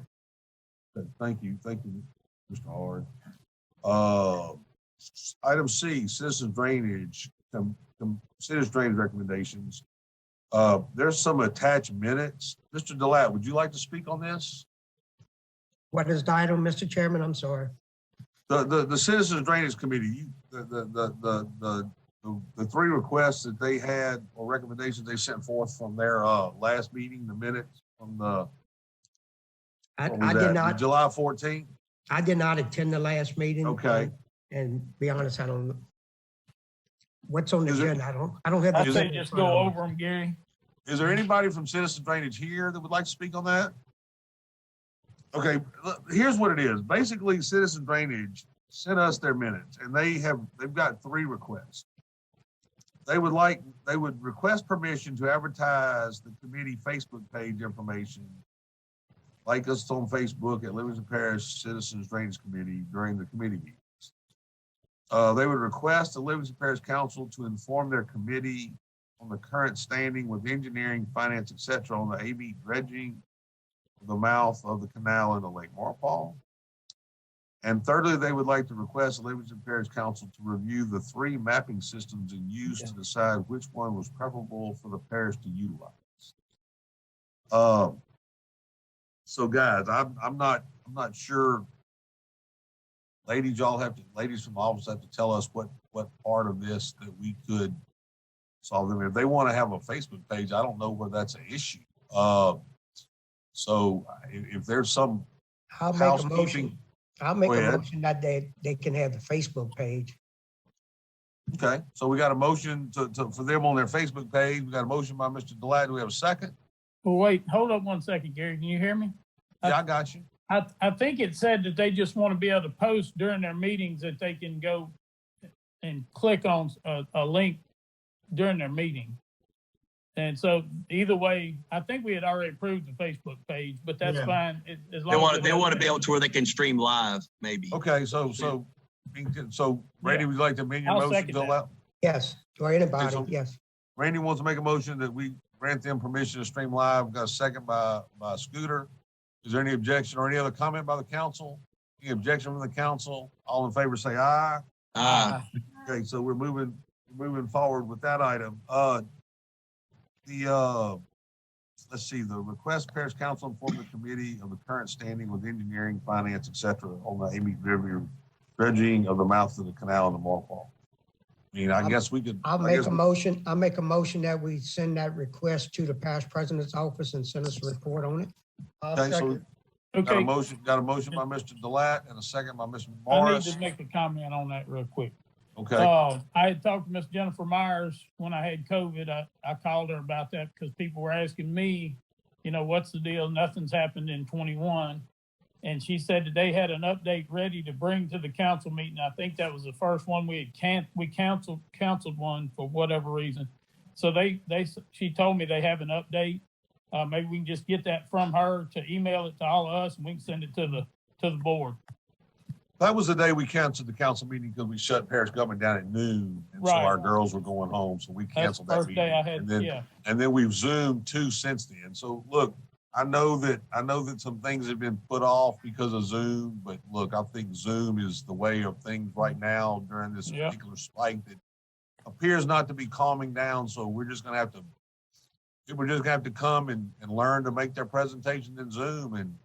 Thank you, Mr. Hard. Item C, citizen drainage, citizen drainage recommendations. There's some attached minutes. Mr. Delat, would you like to speak on this? What is the item, Mr. Chairman? I'm sorry. The Citizens Drainage Committee, the three requests that they had or recommendations they sent forth from their last meeting, the minutes from the I did not. July 14th. I did not attend the last meeting. Okay. And be honest, I don't know. What's on the agenda? I don't have. I say just go over them, Gary. Is there anybody from Citizen Drainage here that would like to speak on that? Okay, here's what it is. Basically, Citizen Drainage sent us their minutes and they've got three requests. They would request permission to advertise the committee Facebook page information, like us on Facebook at Livingston Parish Citizens Drainage Committee during the committee meetings. They would request the Livingston Parish Council to inform their committee on the current standing with engineering, finance, etc. on the AB dredging of the mouth of the canal in the Lake Marpole. And thirdly, they would like to request the Livingston Parish Council to review the three mapping systems in use to decide which one was preferable for the parish to utilize. So guys, I'm not sure. Ladies from office have to tell us what part of this that we could solve them. If they want to have a Facebook page, I don't know where that's an issue. So if there's some I'll make a motion that they can have the Facebook page. Okay, so we got a motion for them on their Facebook page. We got a motion by Mr. Delat. Do we have a second? Well, wait, hold up one second, Gary. Can you hear me? Yeah, I got you. I think it said that they just want to be able to post during their meetings that they can go and click on a link during their meeting. And so either way, I think we had already approved the Facebook page, but that's fine. As long as they want to be able to where they can stream live, maybe. Okay, so Randy, would you like to amend your motion to allow? Yes, or anybody, yes. Randy wants to make a motion that we grant them permission to stream live. We've got a second by Scooter. Is there any objection or any other comment by the council? Any objection from the council? All in favor say aye. Aye. Okay, so we're moving forward with that item. Let's see, the request Parish Council inform the committee of the current standing with engineering, finance, etc. on the Amy River dredging of the mouth of the canal in the Marpole. I mean, I guess we could. I'll make a motion that we send that request to the parish president's office and send us a report on it. Okay, so got a motion by Mr. Delat and a second by Mr. Morris. I need to make a comment on that real quick. Okay. I had talked to Miss Jennifer Myers when I had COVID. I called her about that because people were asking me, what's the deal? Nothing's happened in 21. And she said that they had an update ready to bring to the council meeting. I think that was the first one we canceled one for whatever reason. So she told me they have an update. Maybe we can just get that from her to email it to all of us and we can send it to the board. That was the day we canceled the council meeting because we shut parish government down at noon. And so Right. our girls were going home, so we That's canceled the that first meeting. day I had, And then, yeah. and then we've Zoomed 2 since then. So look, I know that some things have been put off because of Zoom, but look, I think Zoom is the way of things right now during this Yeah. particular spike that appears not to be calming down. So we're just gonna have to come and learn to make their presentation in Zoom. And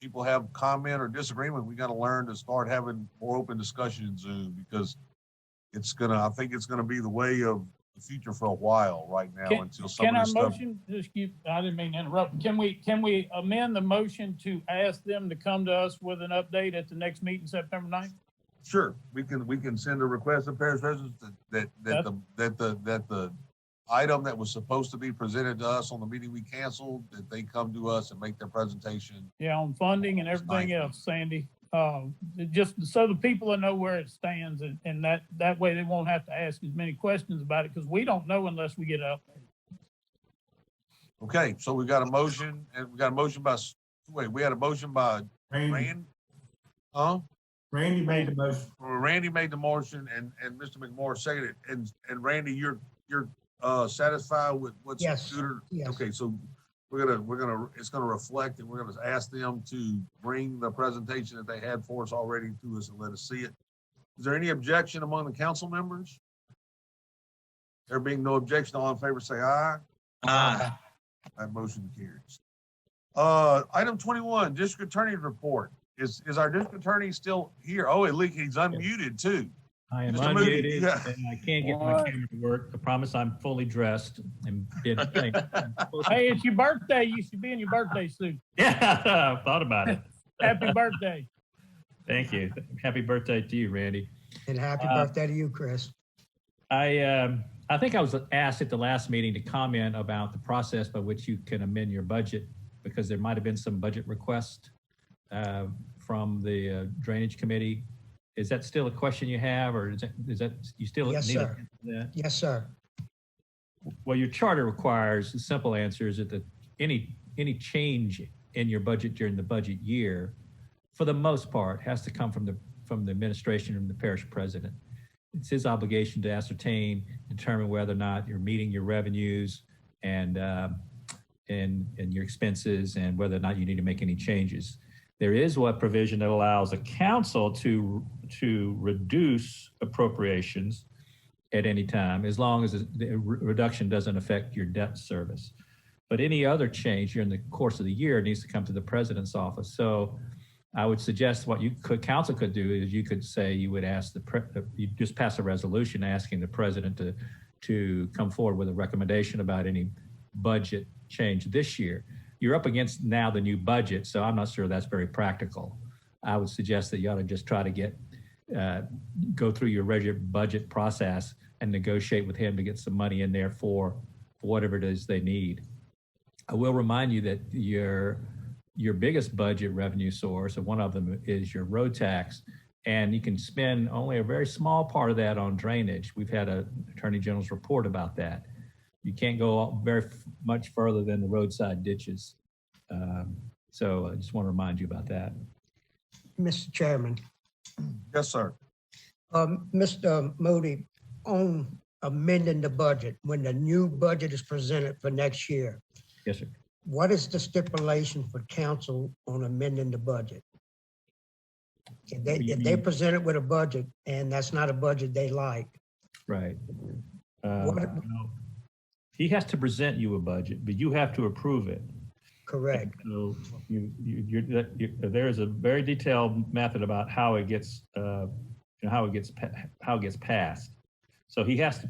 people have comment or disagreement, we gotta learn to start having more open discussion in Zoom, because I think it's gonna be the way of the future for a while right now until some Can of our this stuff. motion, I didn't mean to interrupt. Can we amend the motion to ask them to come to us with an update at the next meeting, September 9th? Sure, we can send a request to parish residents that the item that was supposed to be presented to us on the meeting we canceled, that they come to us and make their presentation. Yeah, on funding and everything else, Sandy. Just so the people will know where it stands, and that way they won't have to ask as many questions about it, because we don't know unless we get up. Okay, so we got a motion, and we had a motion by Randy, Huh? Randy made the motion. Randy made the motion and Mr. McMorris seconded it. And Randy, you're satisfied with what's Yes, Scooter? yes. Okay, so it's gonna reflect, and we're gonna ask them to bring the presentation that they had for us already to us and let us see it. Is there any objection among the council members? There being no objection, all in favor say aye. Aye. That motion carries. Item 21, district attorney's report. Is our district attorney still here? Oh, he's unmuted too. I am Mr. Moody, unmuted yeah. and I can't get my camera to work. I promise I'm fully dressed and did think. Hey, it's your birthday. You should be in your birthday suit. Yeah, I thought about it. Happy birthday. Thank you. Happy birthday to you, Randy. And happy birthday to you, Chris. I think I was asked at the last meeting to comment about the process by which you can amend your budget, because there might have been some budget requests from the drainage committee. Is that still a question you have, or is that you still Yes, need sir. that? Yes, sir. Well, your charter requires, the simple answer is that any change in your budget during the budget year, for the most part, has to come from the administration and the parish president. It's his obligation to ascertain, determine whether or not you're meeting your revenues and your expenses, and whether or not you need to make any changes. There is one provision that allows a council to reduce appropriations at any time, as long as the reduction doesn't affect your debt service. But any other change during the course of the year needs to come to the president's office. So I would suggest what council could do is you could say you would ask you just pass a resolution asking the president to come forward with a recommendation about any budget change this year. You're up against now the new budget, so I'm not sure that's very practical. I would suggest that you ought to just try to go through your regular budget process and negotiate with him to get some money in there for whatever it is they need. I will remind you that your biggest budget revenue source, and one of them is your road tax, and you can spend only a very small part of that on drainage. We've had an Attorney General's report about that. You can't go very much further than the roadside ditches. So I just want to remind you about that. Mr. Chairman, Yes, sir. Mr. Moody, on amending the budget, when the new budget is presented for next year, Yes, sir. what is the stipulation for council on amending the budget? If they present it with a budget and that's not a budget they like, Right. What- He has to present you a budget, but you have to approve it. correct? So there is a very detailed method about how it gets passed. So he has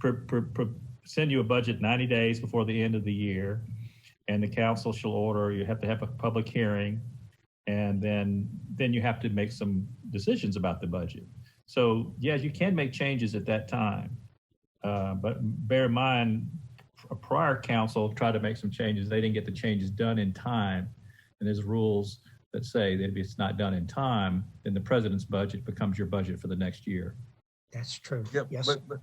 to send you a budget 90 days before the end of the year, and the council shall order. You have to have a public hearing, and then you have to make some decisions about the budget. So yes, you can make changes at that time, but bear in mind, a prior council tried to make some changes. They didn't get the changes done in time. And there's rules that say that if it's not done in time, then the president's budget becomes your budget for the next year. That's true. Yeah, Yes. but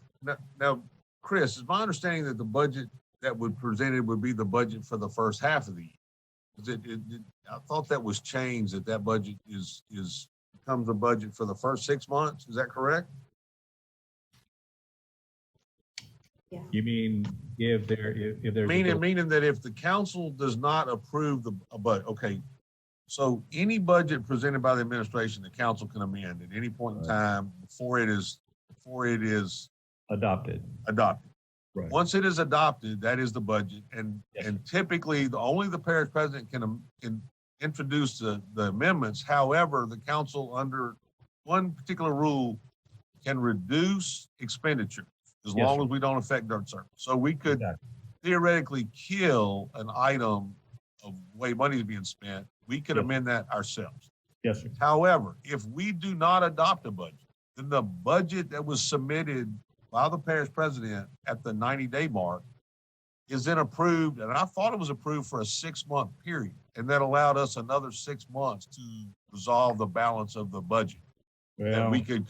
now, Chris, is my understanding that the budget that would presented would be the budget for the first half of the year? I thought that was changed, that budget is becomes a budget for the first 6 months. Is that correct? You mean if there's a bill- Meaning that if the council does not approve a budget, okay. So any budget presented by the administration, the council can amend at any point in time before it is adopted. Right. Once it is adopted, that is the budget. And typically only the parish president can introduce the amendments. However, the council under one particular rule can reduce expenditure as long as we don't affect debt service. So we could theoretically kill an item of the way money is being spent. We could amend that ourselves. Yes, sir. However, if we do not adopt a budget, then the budget that was submitted by the parish president at the 90-day mark is then approved. And I thought it was approved for a 6-month period. And that allowed us another 6 months to resolve the balance of the budget. That we could.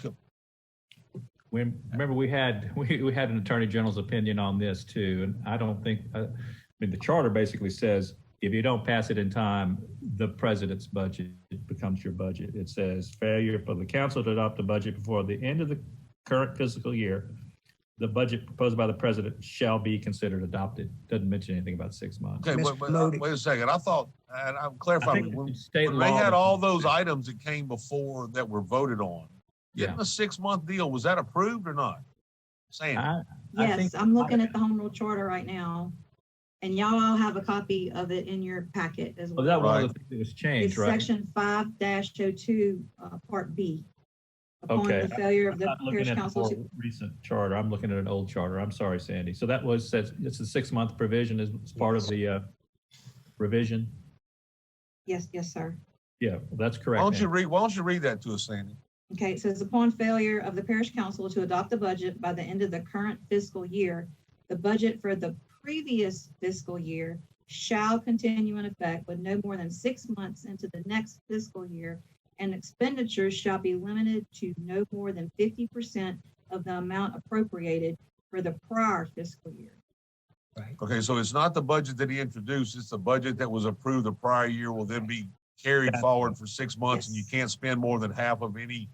Remember we had an attorney general's opinion on this too. And I don't think, the charter basically says, if you don't pass it in time, the president's budget becomes your budget. It says failure for the council to adopt a budget before the end of the current fiscal year, the budget proposed by the president shall be considered adopted. Doesn't mention anything about 6 months. Okay, wait a second. I thought, and I'm clarifying, when they had all those items that came before that were voted on, getting a 6-month deal, was that approved or not? Sandy? Yes, I'm looking at the home rule charter right now. And y'all all have a copy of it in your packet as well. Well, that one of the things that was changed, It's right? section 5-02, part B. Upon Okay. the failure of the I'm not parish looking at the council more to. recent charter. I'm looking at an old charter. I'm sorry, Sandy. So that says it's a 6-month provision as part of the revision. Yes, sir. Yeah, well, that's correct. Why don't you read that to us, Sandy? Okay, it says upon failure of the parish council to adopt the budget by the end of the current fiscal year, the budget for the previous fiscal year shall continue in effect with no more than 6 months into the next fiscal year, and expenditures shall be limited to no more than 50% of the amount appropriated for the prior fiscal year. Okay, so it's not the budget that he introduced, it's the budget that was approved the prior year will then be carried forward for 6 months, and you can't spend more than half of any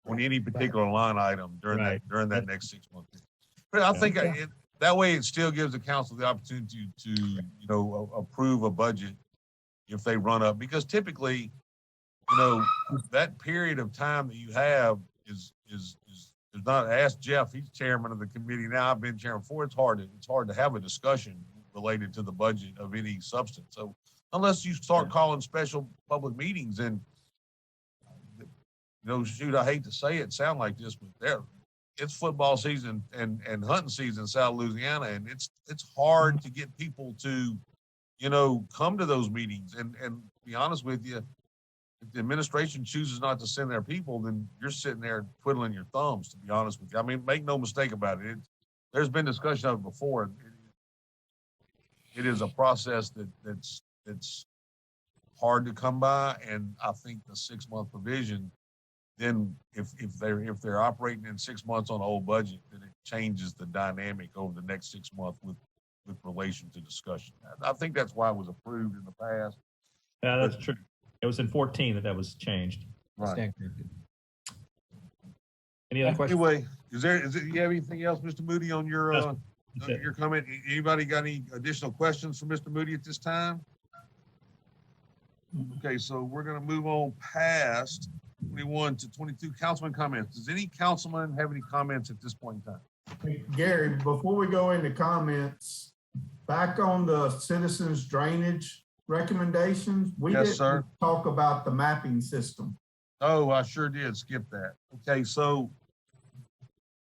on any particular line item during that next 6 months. But I think that way it still gives the council the opportunity to approve a budget if they run up, because typically, that period of time that you have is not. Ask Jeff, he's chairman of the committee now. I've been chairman before. It's hard to have a discussion related to the budget of any substance. So unless you start calling special public meetings, and shoot, I hate to say it, sound like this, but it's football season and hunting season in South Louisiana, and it's hard to get people to, come to those meetings. And to be honest with you, if the administration chooses not to send their people, then you're sitting there twiddling your thumbs, to be honest with you. I mean, make no mistake about it. There's been discussion of it before. It is a process that's hard to come by, and I think the 6-month provision, then if they're operating in 6 months on an old budget, then it changes the dynamic over the next 6 months with relation to discussion. I think that's why it was approved in the past. Yeah, that's true. It was in 2014 that was changed. Right. Any other questions? Anyway, you have anything else, Mr. Moody, on your comment? Anybody got any additional questions for Mr. Moody at this time? Okay, so we're going to move on past 21 to 22 councilman comments. Does any councilman have any comments at this point in time? Gary, before we go into comments, back on the citizens drainage recommendations, we didn't talk about the mapping system. Oh, I sure did skip that. Okay, so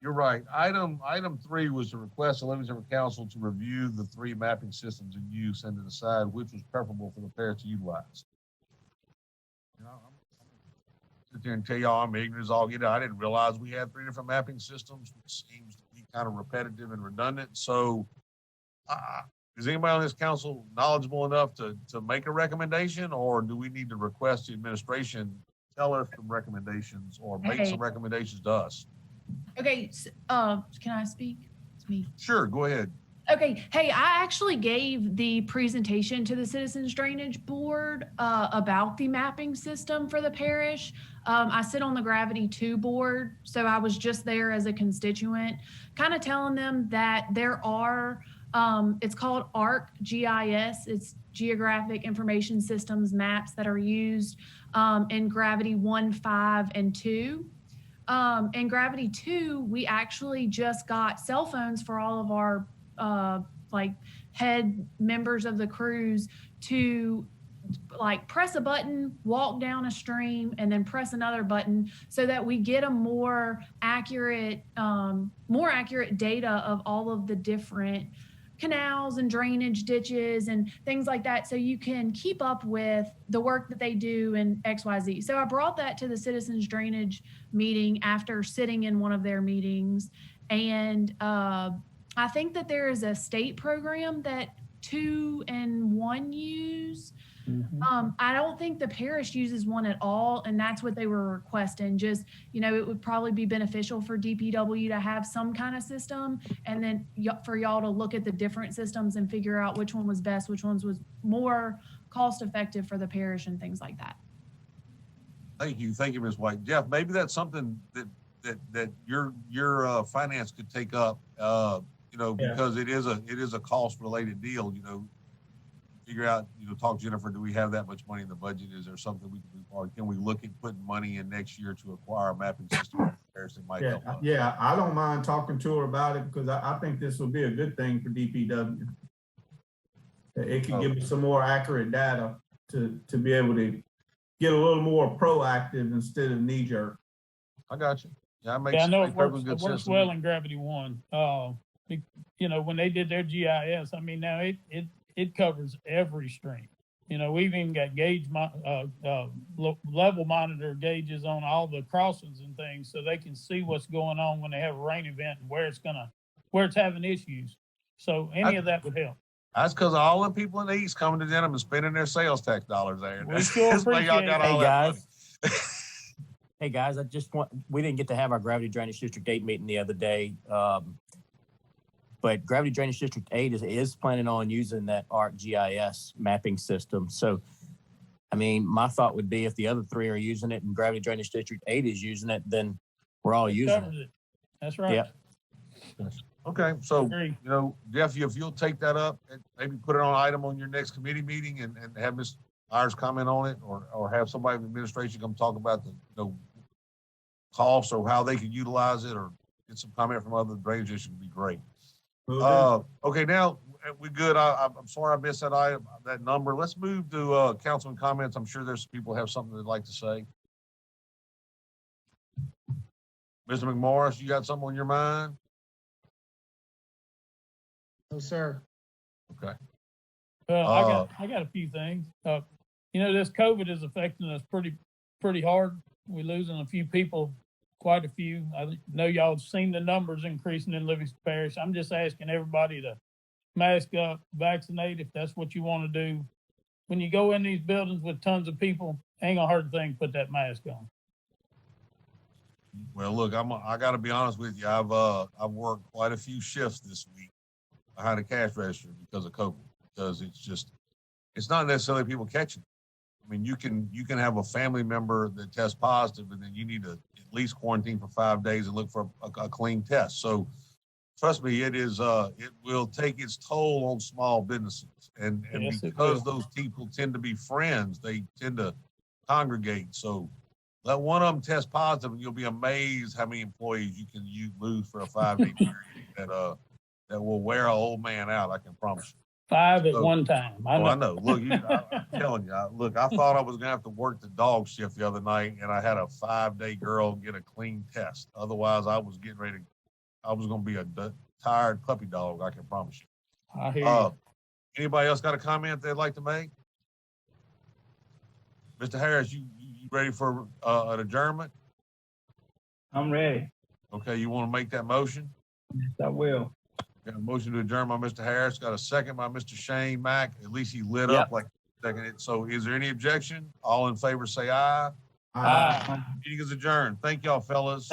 you're right. Item 3 was to request the Livingston Council to review the 3 mapping systems in use and to decide which was preferable for the parish to utilize. I'm sit there and tell y'all I'm ignorant as all get out. I didn't realize we had 3 different mapping systems, which seems to be kind of repetitive and redundant. So is anybody on this council knowledgeable enough to make a recommendation, or do we need to request the administration tell us some recommendations or make some recommendations to us? Okay, can I speak? It's me. Sure, go ahead. Okay, hey, I actually gave the presentation to the Citizens Drainage Board about the mapping system for the parish. I sit on the Gravity 2 board, so I was just there as a constituent, kind of telling them that there are, it's called ArcGIS, it's Geographic Information Systems maps that are used in Gravity 1, 5, and 2. In Gravity 2, we actually just got cell phones for all of our like head members of the crews to like press a button, walk down a stream, and then press another button so that we get a more accurate data of all of the different canals and drainage ditches and things like that, so you can keep up with the work that they do in XYZ. So I brought that to the Citizens Drainage meeting after sitting in one of their meetings, and I think that there is a state program that 2 and 1 use. I don't think the parish uses one at all, and that's what they were requesting. Just, it would probably be beneficial for DPW to have some kind of system, and then for y'all to look at the different systems and figure out which one was best, which ones was more cost effective for the parish and things like that. Thank you, Ms. White. Jeff, maybe that's something that your finance could take up. Because it is a cost related deal. Figure out, talk to Jennifer, do we have that much money in the budget? Is there something we can do, or can we look at putting money in next year to acquire a mapping system that might help us? Yeah, I don't mind talking to her about it, because I think this will be a good thing for DPW. It can give us some more accurate data to be able to get a little more proactive instead of knee jerk. I got you. Yeah, I know it works well in Gravity 1. When they did their GIS, I mean, now it covers every stream. We've even got level monitor gauges on all the crossings and things, so they can see what's going on when they have a rain event and where it's having issues. So any of that would help. That's because all the people in the East coming to Denham and spending their sales tax dollars there. We sure appreciate it. Hey guys. Hey guys, we didn't get to have our Gravity Drainage District 8 meeting the other day. But Gravity Drainage District 8 is planning on using that ArcGIS mapping system. So, I mean, my thought would be if the other 3 are using it and Gravity Drainage District 8 is using it, then we're all using it. That's right. Yeah. Okay, so, Jeff, if you'll take that up and maybe put it on an item on your next committee meeting and have Ms. Myers comment on it, or have somebody from administration come talk about the costs or how they could utilize it, or get some comment from other drainage issues would be great. Okay, now we good. I'm sorry I missed that item, that number. Let's move to councilman comments. I'm sure there's people who have something they'd like to say. Mr. McMorris, you got something on your mind? No, sir. Okay. I got a few things. This COVID is affecting us pretty hard. We're losing a few people, quite a few. I know y'all have seen the numbers increasing in Livingston Parish. I'm just asking everybody to mask up, vaccinate if that's what you want to do. When you go in these buildings with tons of people, ain't gonna hurt a thing to put that mask on. Well, look, I got to be honest with you. I've worked quite a few shifts this week behind a cash register because of COVID, because it's not necessarily people catching it. I mean, you can have a family member that tests positive, and then you need to at least quarantine for 5 days and look for a clean test. So trust me, it will take its toll on small businesses. And yes, because those people tend to be friends, they tend to congregate. So let one of them test positive, and you'll be amazed how many employees you lose for a 5-day period that will wear an old man out. I can promise you. 5 at one time. I know. Look, I'm telling you. Look, I thought I was gonna have to work the dog shift the other night, and I had a 5-day girl get a clean test. Otherwise, I was getting ready. I was gonna be a tired puppy dog. I can promise you. I hear you. Anybody else got a comment they'd like to make? Mr. Harris, you ready for an adjournment? I'm ready. Okay, you want to make that motion? Yes, I will. Got a motion to adjourn by Mr. Harris, got a second by Mr. Shane Mack. At least he lit up like a second. So is there any objection? All in favor say aye. Aye. Meeting is adjourned. Thank y'all, fellas.